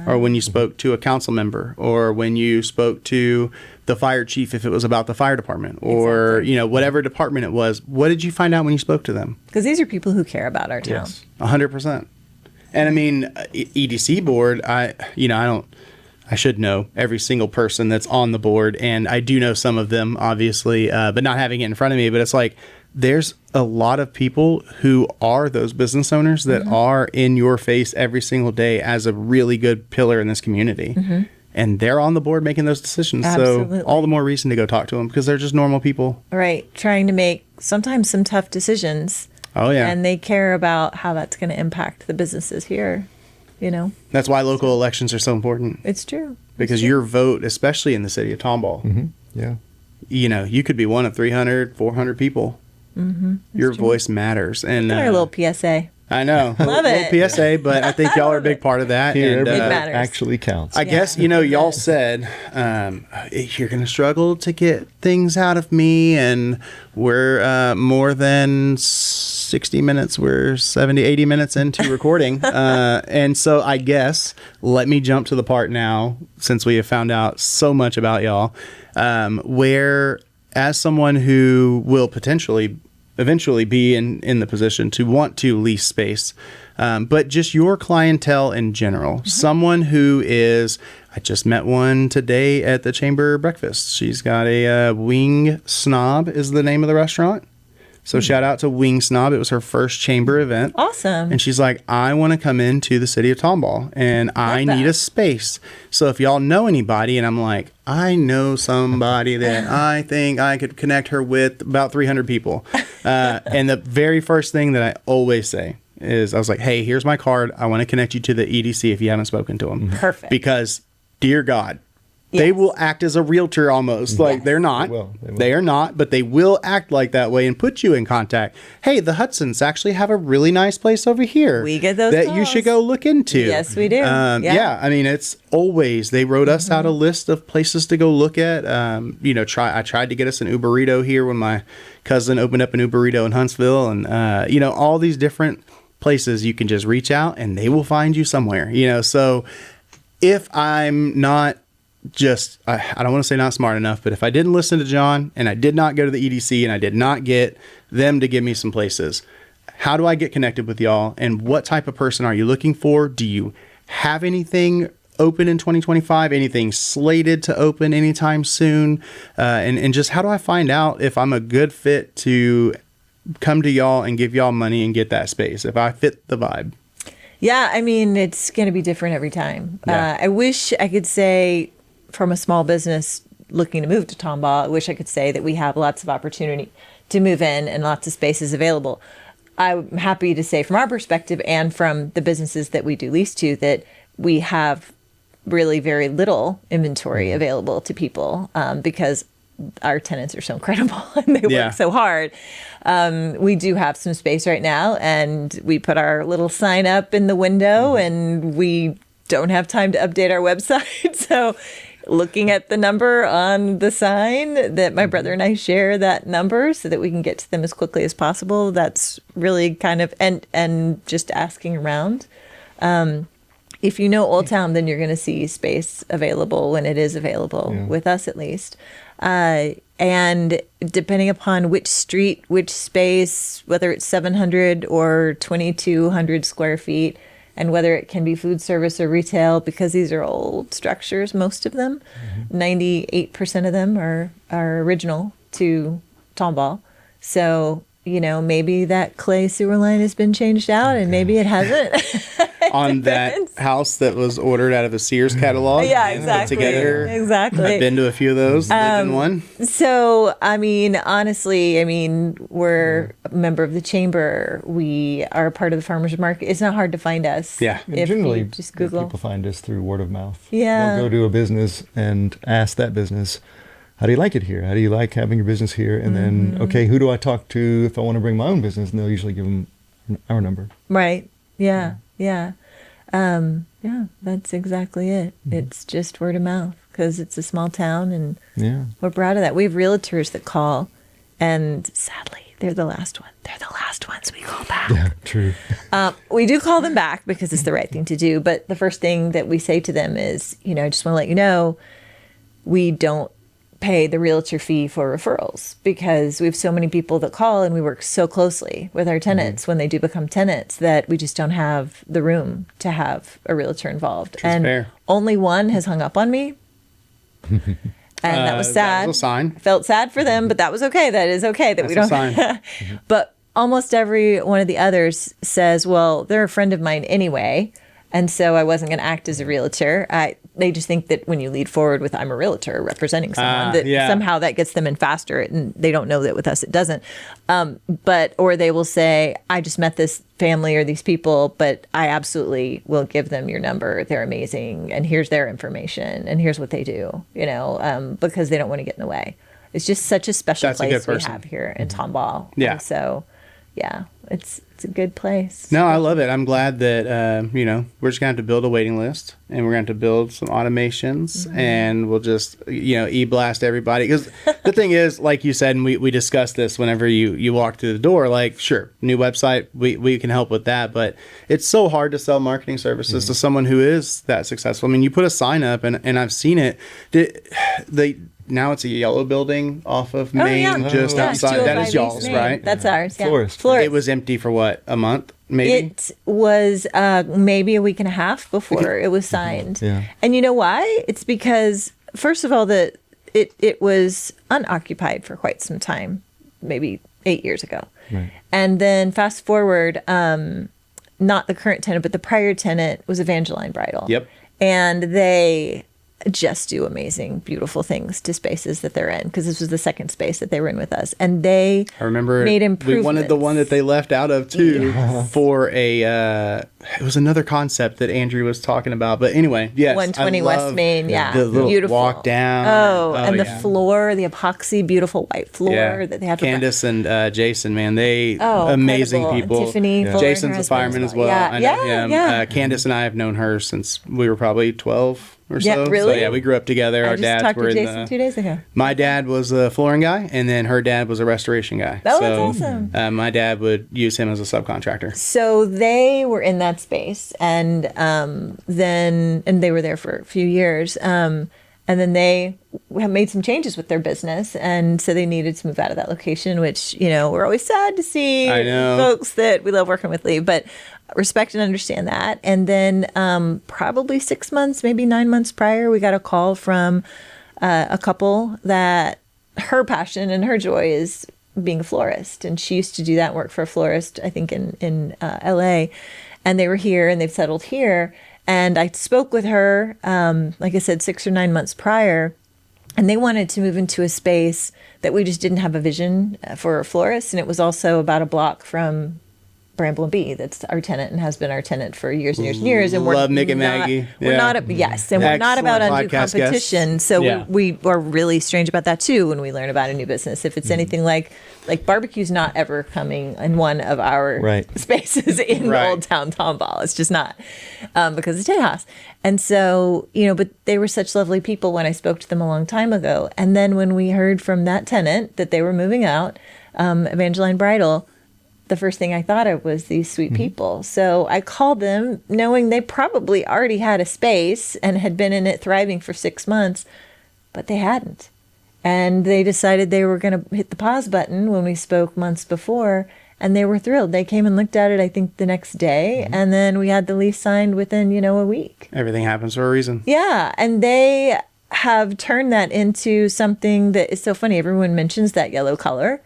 or when you spoke to a council member, or when you spoke to the fire chief if it was about the fire department, or whatever department it was? What did you find out when you spoke to them? Because these are people who care about our town. 100%. And I mean, EDC board, I should know every single person that's on the board, and I do know some of them, obviously, but not having it in front of me. But it's like there's a lot of people who are those business owners that are in your face every single day as a really good pillar in this community. And they're on the board making those decisions. Absolutely. So all the more reason to go talk to them, because they're just normal people. Right. Trying to make sometimes some tough decisions. Oh, yeah. And they care about how that's going to impact the businesses here. That's why local elections are so important. It's true. Because your vote, especially in the city of Tomball, Yeah. you could be one of 300, 400 people. Your voice matters. And Our little PSA. I know. Love it. Little PSA, but I think y'all are a big part of that. Here, And, every vote matters. actually counts. I guess, y'all said, you're going to struggle to get things out of me, and we're more than 60 minutes, we're 70, 80 minutes into recording. And so I guess, let me jump to the part now, since we have found out so much about y'all, where, as someone who will potentially eventually be in the position to want to lease space, but just your clientele in general, someone who is, I just met one today at the Chamber Breakfast. She's got a Wing Snob is the name of the restaurant. So shout out to Wing Snob. It was her first chamber event. Awesome. And she's like, I want to come into the city of Tomball, and I need a space. So if y'all know anybody, and I'm like, I know somebody that I think I could connect her with about 300 people. And the very first thing that I always say is, I was like, hey, here's my card. I want to connect you to the EDC if you haven't spoken to them. Perfect. Because, dear God, they will act as a realtor almost. Like, they're not. They will. They are not, but they will act like that way and put you in contact. Hey, the Hudsons actually have a really nice place over here. We get those that you calls. should go look into. Yes, we do. Yeah, I mean, it's always, they wrote us out a list of places to go look at. I tried to get us an Uberito here when my cousin opened up an Uberito in Huntsville, and all these different places you can just reach out and they will find you somewhere. So if I'm not I don't want to say not smart enough, but if I didn't listen to John and I did not go to the EDC and I did not get them to give me some places, how do I get connected with y'all? And what type of person are you looking for? Do you have anything open in 2025? Anything slated to open anytime soon? And just how do I find out if I'm a good fit to come to y'all and give y'all money and get that space, if I fit the vibe? Yeah, I mean, it's going to be different every time. Yeah. I wish I could say, from a small business looking to move to Tomball, I wish I could say that we have lots of opportunity to move in and lots of spaces available. I'm happy to say from our perspective and from the businesses that we do lease to that we have really very little inventory available to people because our tenants are so incredible and they work so hard. We do have some space right now, and we put our little sign up in the window, and we don't have time to update our website. So looking at the number on the sign, that my brother and I share that number so that we can get to them as quickly as possible. That's really kind of, and just asking around. If you know Old Town, then you're going to see space available when it is available, with us at least. And depending upon which street, which space, whether it's 700 or 2,200 square feet, and whether it can be food service or retail, because these are old structures, most of them, 98% of them are original to Tomball. So, you know, maybe that clay sewer line has been changed out and maybe it hasn't. On that house that was ordered out of a Sears catalog. Yeah, and exactly. Put together. Exactly. I've been to a few of those. Lived in one. So, I mean, honestly, we're a member of the chamber. We are a part of the farmers market. It's not hard to find us. Yeah. And If generally, you just Google. people find us through word of mouth. Yeah. They'll go to a business and ask that business, how do you like it here? How do you like having your business here? And then, okay, who do I talk to if I want to bring my own business? And they'll usually give them our number. Right. Yeah. Yeah. Yeah, that's exactly it. It's just word of mouth because it's a small town and we're proud of that. We have realtors that call, and sadly, they're the last one. They're the last ones we call back. Yeah, true. We do call them back because it's the right thing to do. But the first thing that we say to them is, I just want to let you know, we don't pay the realtor fee for referrals because we have so many people that call and we work so closely with our tenants when they do become tenants that we just don't have the room to have a realtor involved. And fair. only one has hung up on me. And that was sad. That was a sign. I felt sad for them, but that was okay. That is okay that we don't. That's a sign. But almost every one of the others says, well, they're a friend of mine anyway. And so I wasn't going to act as a realtor. They just think that when you lead forward with I'm a realtor representing someone, that somehow that gets them in faster. And they don't know that with us it doesn't. Or they will say, I just met this family or these people, but I absolutely will give them your number. They're amazing. And here's their information. And here's what they do, because they don't want to get in the way. It's just such a special place we have here in Tomball. Yeah. And so, yeah, it's a good place. No, I love it. I'm glad that, we're just going to have to build a waiting list and we're going to have to build some automations and we'll just, e-blast everybody. Because the thing is, like you said, and we discussed this whenever you walk through the door, like, sure, new website, we can help with that. But it's so hard to sell marketing services to someone who is that successful. I mean, you put a sign up and I've seen it. Now it's a yellow building off of Main, just outside. That is y'all's, right? That's ours. Yeah. Florist. It was empty for what, a month, maybe? It was maybe a week and a half before it was signed. Yeah. And you know why? It's because, first of all, it was unoccupied for quite some time, maybe 8 years ago. Right. And then fast forward, not the current tenant, but the prior tenant was Evangeline Bridal. Yep. And they just do amazing, beautiful things to spaces that they're in, because this was the second space that they were in with us, and they I remember made we improvements. wanted the one that they left out of too for a it was another concept that Andrew was talking about, but anyway, yes, 120 West Main, the little beautiful walk down. And the floor, the epoxy, beautiful white floor that they have. Candace and Jason, man, they amazing incredible. people. And Tiffany, Fuller, Jason's her a fireman husband as well. I know him. Yeah. Candace and I have known her since we were probably 12 or Yeah, so. really? So yeah, we grew up together. I Our just dads talked were to in Jason 2 days ago. My dad was a flooring guy, and then her dad was a restoration guy. Oh, that's awesome. My dad would use him as a subcontractor. So they were in that space, and then they were there for a few years. And And then they have made some changes with their business. And so they needed to move out of that location, which, we're always sad to see I know. folks that we love working with leave, but respect and understand that. And then probably 6 months, maybe 9 months prior, we got a call from a couple that her passion and her joy is being a florist. And she used to do that work for a florist, I think in LA. And they were here and they've settled here. And I spoke with her, like I said, 6 or 9 months prior, and they wanted to move into a space that we just didn't have a vision for a florist. And it was also about a block from Bramble and Bee. That's our tenant and has been our tenant for years and years and years. And Love Nick and Maggie. We're not, yes, and we're not about undue podcast competition. guests. So Yeah. we are really strange about that too when we learn about a new business. If it's anything like barbecue's not ever coming in one of our Right. spaces in Right. Old Town Tomball. It's just not because it's Tejas. And so, but they were such lovely people when I spoke to them a long time ago. And then when we heard from that tenant that they were moving out, Evangeline Bridal, the first thing I thought of was these sweet people. So I called them knowing they probably already had a space and had been in it thriving for 6 months, but they hadn't. And they decided they were going to hit the pause button when we spoke months before, and they were thrilled. They came and looked at it, I think, the next day, and then we had the lease signed within, a week. Everything happens for a reason. Yeah, and they have turned that into something that is so funny. Everyone mentions that yellow color,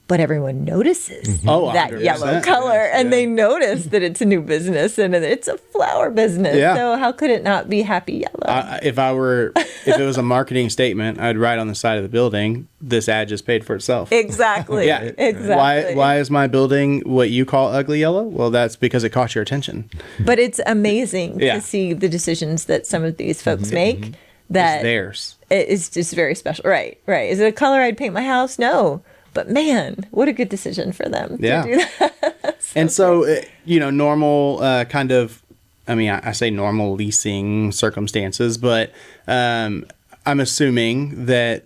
but everyone notices Oh, that 100%. yellow color, Yes, and yeah. they notice that it's a new business and it's a flower business. Yeah. So how could it not be happy yellow? If it was a marketing statement, I'd write on the side of the building, "This ad just paid for itself." Exactly. Yeah. Exactly. Why is my building what you call ugly yellow? Well, that's because it caught your attention. But it's amazing Yeah. to see the decisions that some of these folks make. That It's theirs. it is just very special. Right. Is it a color I'd paint my house? No. But man, what a good decision for them Yeah. to do that. And so, normal kind of, I say normal leasing circumstances, but I'm assuming that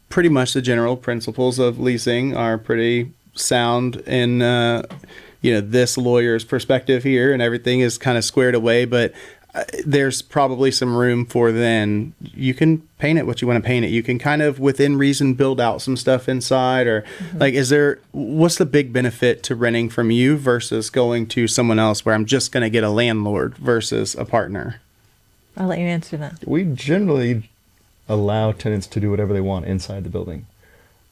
pretty much the general principles of leasing are pretty sound in, this lawyer's perspective here, and everything is kind of squared away, but there's probably some room for then you can paint it what you want to paint it. You can kind of within reason build out some stuff inside, or what's the big benefit to renting from you versus going to someone else where I'm just going to get a landlord versus a partner? I'll let you answer that. We generally allow tenants to do whatever they want inside the building.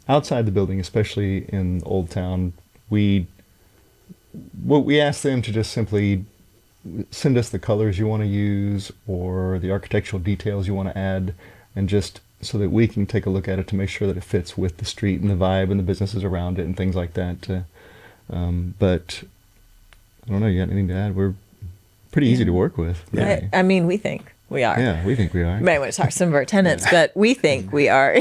Outside the building, especially in Old Town, we ask them to just simply send us the colors you want to use or the architectural details you want to add, and just so that we can take a look at it to make sure that it fits with the street and the vibe and the businesses around it and things like that. But I don't know, you got anything to add? We're pretty easy to work with. Really. I mean, we think we are. Yeah, we think we are. Might want to talk to some of our tenants, but we think we are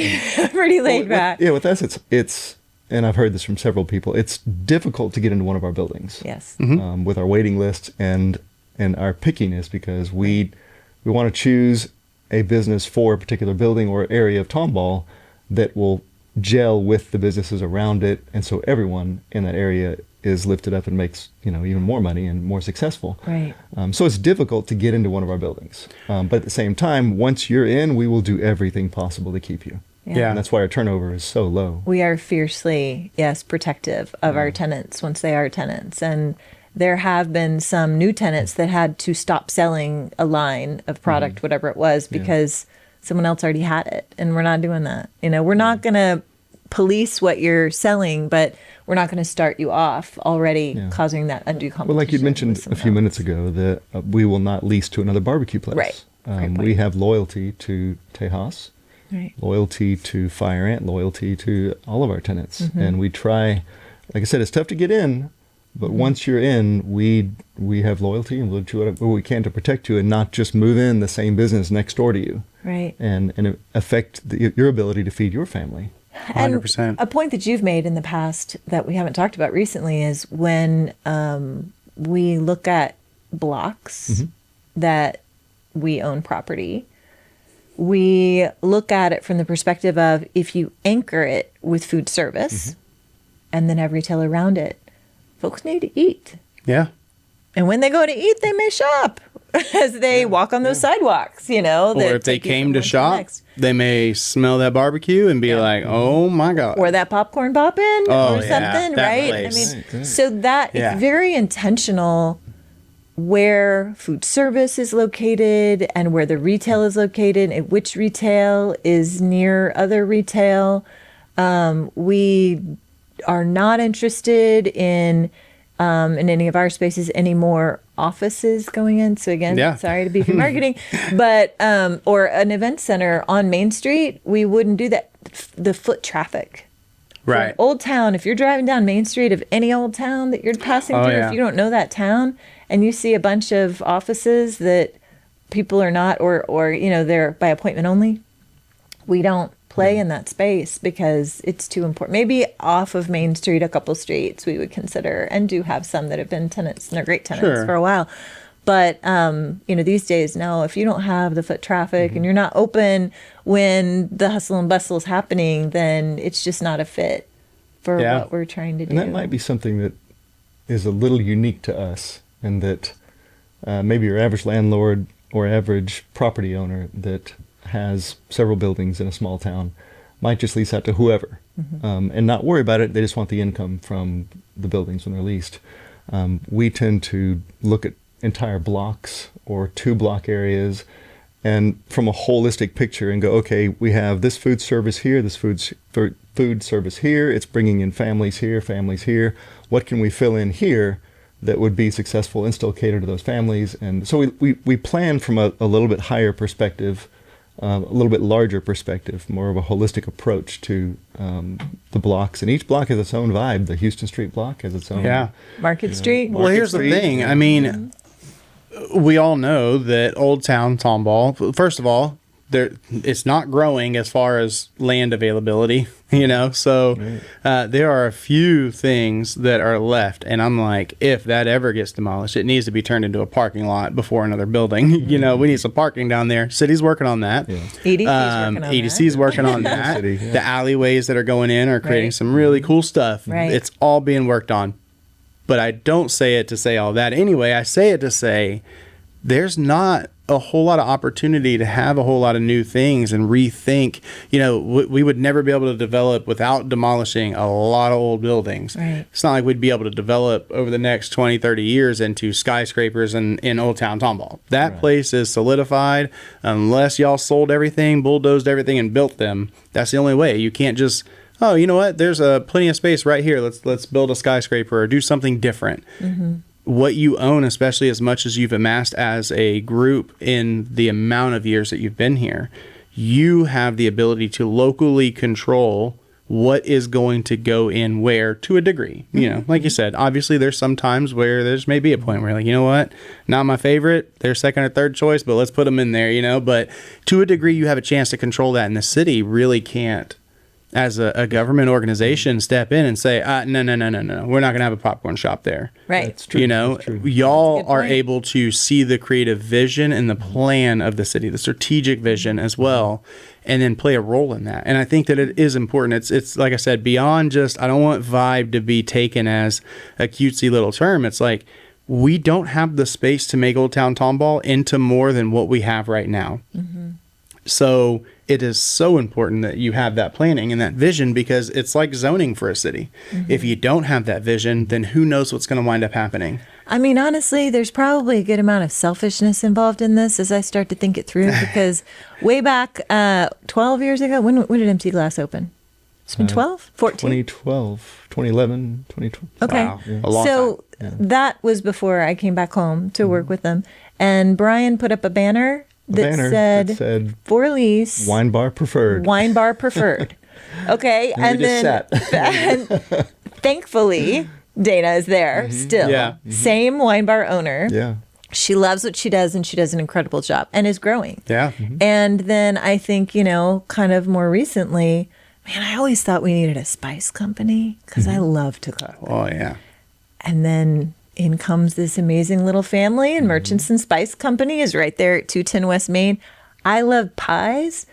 pretty laid back. With us, it's, and I've heard this from several people, it's difficult to get into one of our buildings. Yes. With our waiting list and our pickiness, because we want to choose a business for a particular building or area of Tomball that will gel with the businesses around it, and so everyone in that area is lifted up and makes even more money and more successful. Right. So it's difficult to get into one of our buildings, but at the same time, once you're in, we will do everything possible to keep you. Yeah. And that's why our turnover is so low. We are fiercely, protective of our tenants once they are tenants. And there have been some new tenants that had to stop selling a line of product, whatever it was, because someone else already had it. And we're not doing that. We're not going to police what you're selling, but we're not going to start you off already causing that undue competition. Well, like you mentioned with a few someone minutes ago, that we will not lease to another barbecue place. Right. Great point. We have loyalty to Tejas, Right. loyalty to Fire Ant, loyalty to all of our tenants. And we try, like I said, it's tough to get in, but once you're in, we have loyalty and we'll do whatever we can to protect you and not just move in the same business next door to you. Right. And affect your ability to feed your family. 100%. A point that you've made in the past that we haven't talked about recently is when we look at blocks that we own property, we look at it from the perspective of if you anchor it with food service and then have retail around it, folks need to eat. Yeah. And when they go to eat, they may shop. as they walk on those sidewalks, Or that if they take you came from to one the shop, next. they may smell that barbecue and be like, "Oh my god!" Or that popcorn poppin' Oh, or yeah, something, that right? place. I mean, so that Yeah. it's very intentional where food service is located and where the retail is located and which retail is near other retail. We are not interested in any of our spaces any more offices going in. So again, Yeah. sorry to be for marketing, but or an event center on Main Street, we wouldn't do that. The foot traffic. Right. From Old Town, if you're driving down Main Street of any old town that you're passing Oh, through, yeah. if you don't know that town and you see a bunch of offices that people are not, or they're by appointment only, we don't play in that space because it's too important. Maybe off of Main Street, a couple streets we would consider, and do have some that have been tenants and they're great tenants Sure. for a while. But, these days, no, if you don't have the foot traffic and you're not open when the hustle and bustle is happening, then it's just not a fit for Yeah. what we're trying to do. And that might be something that is a little unique to us, and that maybe your average landlord or average property owner that has several buildings in a small town might just lease out to whoever and not worry about it. They just want the income from the buildings when they're leased. We tend to look at entire blocks or 2-block areas and from a holistic picture and go, okay, we have this food service here, this food service here, it's bringing in families here. What can we fill in here that would be successful and still cater to those families? And so we plan from a little bit higher perspective, a little bit larger perspective, more of a holistic approach to the blocks. And each block has its own vibe. The Houston Street block has its own. Yeah. Market Street. Well, here's the Street. thing. I mean, we all know that Old Town Tomball, first of all, it's not growing as far as land availability, so there are a few things that are left. And I'm like, if that ever gets demolished, it needs to be turned into a parking lot before another building. We need some parking down there. City's working on that. Yeah. EDC's working on that. EDC's working on that. City, yeah. The alleyways that are going in are creating Right. some really cool stuff. Right. It's all being worked on. But I don't say it to say all that anyway. I say it to say there's not a whole lot of opportunity to have a whole lot of new things and rethink. We would never be able to develop without demolishing a lot of old buildings. Right. It's not like we'd be able to develop over the next 20, 30 years into skyscrapers in Old Town Tomball. That place is solidified. Unless y'all sold everything, bulldozed everything, and built them, that's the only way. You can't just, oh, you know what? There's plenty of space right here. Let's build a skyscraper or do something different. What you own, especially as much as you've amassed as a group in the amount of years that you've been here, you have the ability to locally control what is going to go in where to a degree. Like you said, obviously there's some times where there's maybe a point where you're like, you know what, not my favorite, they're second or third choice, but let's put them in there, but to a degree you have a chance to control that, and the city really can't, as a government organization, step in and say, no, we're not going to have a popcorn shop there. Right. That's true. That's true. Y'all That's a good are point. able to see the creative vision and the plan of the city, the strategic vision as well, and then play a role in that. And I think that it is important. It's like I said, beyond just, I don't want vibe to be taken as a cutesy little term. It's like, we don't have the space to make Old Town Tomball into more than what we have right now. So it is so important that you have that planning and that vision, because it's like zoning for a city. If you don't have that vision, then who knows what's going to wind up happening. I mean, honestly, there's probably a good amount of selfishness involved in this as I start to think it through, because way back 12 years ago, when did MC Glass open? It's been 12? 14? 2012, 2011, 2012. Okay. Wow. A long So time. that was before I came back home to work with them. And Brian put up a banner that said for lease, wine bar preferred. wine bar preferred. Okay. And we just and thankfully, Dana is there still. Yeah. Same wine bar owner. Yeah. She loves what she does, and she does an incredible job and is growing. Yeah. And then I think, kind of more recently, man, I always thought we needed a spice company because I love to cook. Oh, yeah. And then in comes this amazing little family, and Merchants and Spice Company is right there at 210 West Main. I love pies,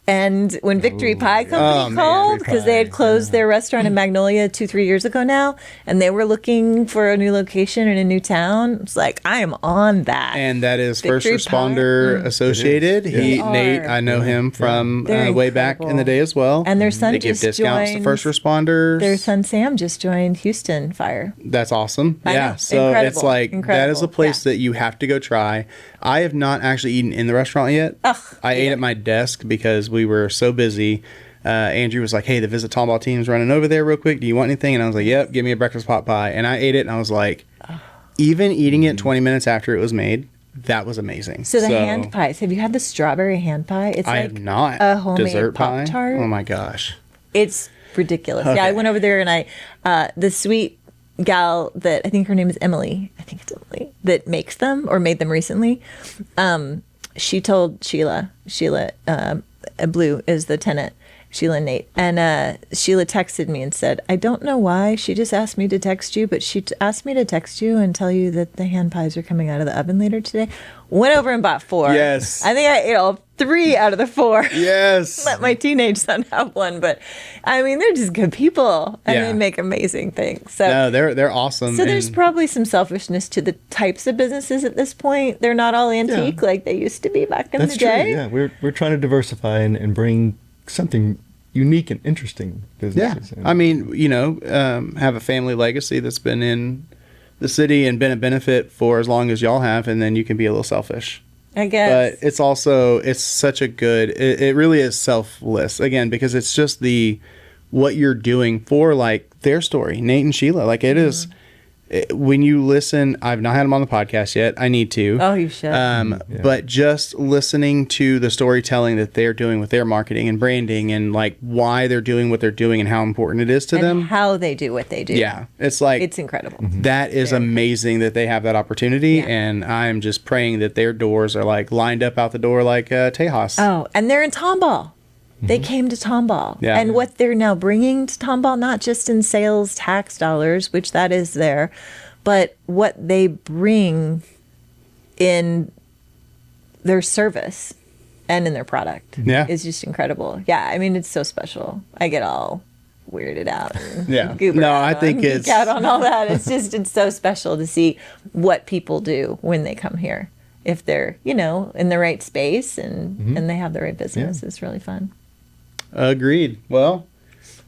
And when Victory Pie Company man, called, because they had closed their restaurant in Magnolia 2-3 years ago now, and they were looking for a new location in a new town, it's like, I am on that. And that is Victory First Responder Associated. They Nate, are. I know him from They're way back in the incredible. day as well. And their son they give just discounts to joined- first responders. Their son Sam just joined Houston Fire. That's awesome. I Yeah. know. So Incredible. it's like that is Incredible. a place Yeah. that you have to go try. I have not actually eaten in the restaurant yet. I ate at my desk because we were so busy. Andrew was like, "Hey, the Visit Tomball team's running over there real quick. Do you want anything?" And I was like, "Yep, give me a breakfast pot pie." And I ate it, and I was like, even eating it 20 minutes after it was made, that was amazing. So the hand pies. Have you had the strawberry hand pie? It's I like have not. a homemade Dessert pie? Pop-Tart. Oh my gosh. It's ridiculous. Okay. Yeah, I went over there and the sweet gal that I think her name is Emily. I think it's Emily that makes them or made them recently. She told Sheila, Blue is the tenant, Sheila and Nate. And Sheila texted me and said, I don't know why. She just asked me to text you, but she asked me to text you and tell you that the hand pies are coming out of the oven later today. Went over and bought 4. Yes. I think I ate all 3 out of the 4. Yes. Let my teenage son have one. But I mean, they're just good people and Yeah. they make amazing things. So No, they're awesome. so there's and- probably some selfishness to the types of businesses at this point. They're not all antique like they used to be back in That's the true. day. Yeah, we're trying to diversify and bring something unique and interesting Yeah, businesses. in. I mean, have a family legacy that's been in the city and been a benefit for as long as y'all have, and then you can be a little selfish. I guess. But it's such a good. It really is selfless again because it's just what you're doing for like their story, Nate and Sheila. Like it is. When you listen, I've not had them on the podcast yet. I need to. Oh, you should. But just listening to the storytelling that they're doing with their marketing and branding and like why they're doing what they're doing and how important it is to and them. how they do what they do. Yeah. It's like, It's incredible. that is amazing that they have that opportunity. Yeah. And I'm just praying that their doors are like lined up out the door like Tejas. Oh, and they're in Tomball. They came to Tomball. Yeah. And what they're now bringing to Tomball, not just in sales tax dollars, which that is there, but what they bring in their service and in their product Yeah. is just incredible. Yeah, I mean, it's so special. I get all weirded out. And Yeah. goober No, out I on- think geek it's- out on all that. It's so special to see what people do when they come here. If they're, in the right space and they have the right business, it's really fun. Agreed. Well,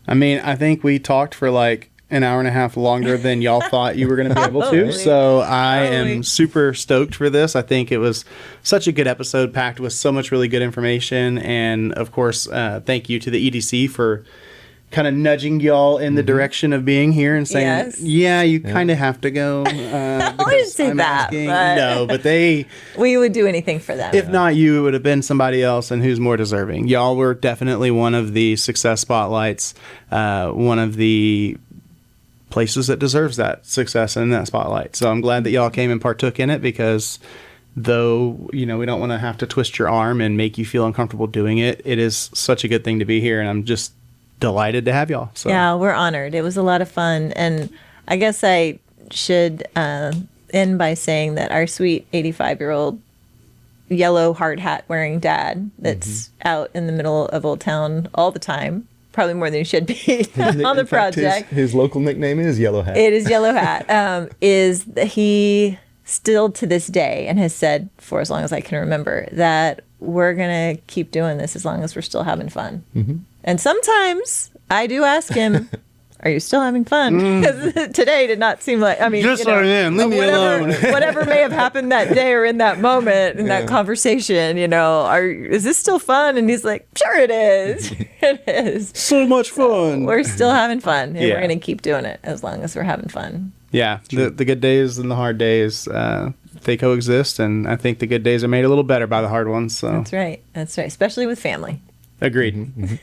I mean, I think we talked for like an hour and a half longer than y'all thought you were going to be able to. Probably. So I am Probably. super stoked for this. I think it was such a good episode packed with so much really good information. And of course, thank you to the EDC for kind of nudging y'all in the direction of being here and saying, Yes. yeah, you kind of have to go. I didn't say that, but No, but they... we would do anything for them. If not you, it would have been somebody else, and who's more deserving. Y'all were definitely one of the success spotlights, one of the places that deserves that success and that spotlight. So I'm glad that y'all came and partook in it because though, we don't want to have to twist your arm and make you feel uncomfortable doing it, it is such a good thing to be here, and I'm just delighted to have y'all. So. Yeah, we're honored. It was a lot of fun. And I guess I should end by saying that our sweet 85-year-old yellow hard hat wearing dad that's out in the middle of Old Town all the time, probably more than he should be on the In fact, project. his local nickname is Yellow Hat. It is Yellow Hat. Is that he still to this day and has said for as long as I can remember that we're going to keep doing this as long as we're still having fun. And sometimes I do ask him, are you still having fun? Because today did not seem like, Yes, I am. Leave me alone. whatever may have happened that day or in that moment, in that conversation, is this still fun? And he's like, sure it is. It is. So much fun. We're still having fun. And Yeah. we're going to keep doing it as long as we're having fun. Yeah, the good days and the hard days, they coexist, and I think the good days are made a little better by the hard ones. So That's right. That's right. Especially with family. agreed.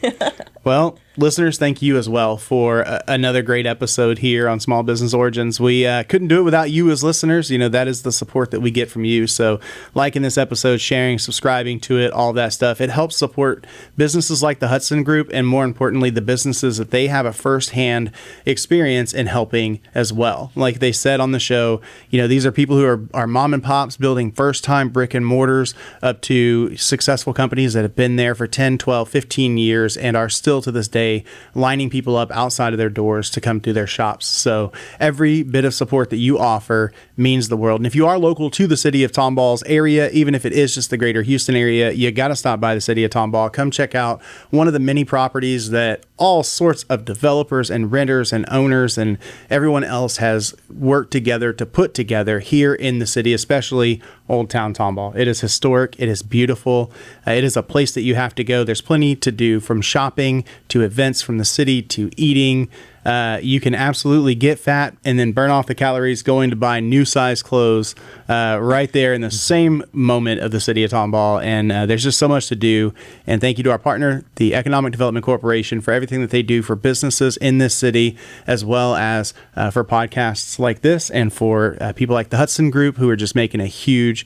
Well, listeners, thank you as well for another great episode here on Small Business Origins. We couldn't do it without you as listeners. You know, that is the support that we get from you. So liking this episode, sharing, subscribing to it, all that stuff, it helps support businesses like the Hutson Group, and more importantly, the businesses that they have a firsthand experience in helping as well. Like they said on the show, you know, these are people who are mom and pops building first-time brick and mortars up to successful companies that have been there for 10, 12, 15 years and are still to this day lining people up outside of their doors to come to their shops. So every bit of support that you offer means the world. And if you are local to the city of Tomball's area, even if it is just the greater Houston area, you got to stop by the city of Tomball. Come check out one of the many properties that all sorts of developers and renters and owners and everyone else has worked together to put together here in the city, especially Old Town Tomball. It is historic. It is beautiful. It is a place that you have to go. There's plenty to do, from shopping to events from the city to eating. You can absolutely get fat and then burn off the calories going to buy new size clothes right there in the same moment of the city of Tomball. And there's just so much to do. And thank you to our partner, the Economic Development Corporation, for everything that they do for businesses in this city, as well as for podcasts like this, and for people like the Hutson Group, who are just making a huge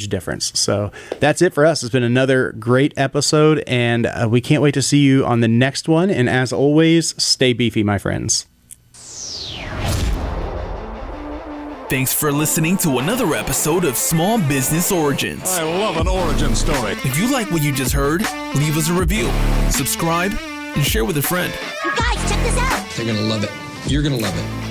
difference. So that's it for us. It's been another great episode, and we can't wait to see you on the next one. And as always, stay beefy, my friends. Thanks for listening to another episode of Small Business Origins. I love an origin story. If you like what you just heard, leave us a review, subscribe, and share with a friend. You guys, check this out. They're going to love it. You're going to love it.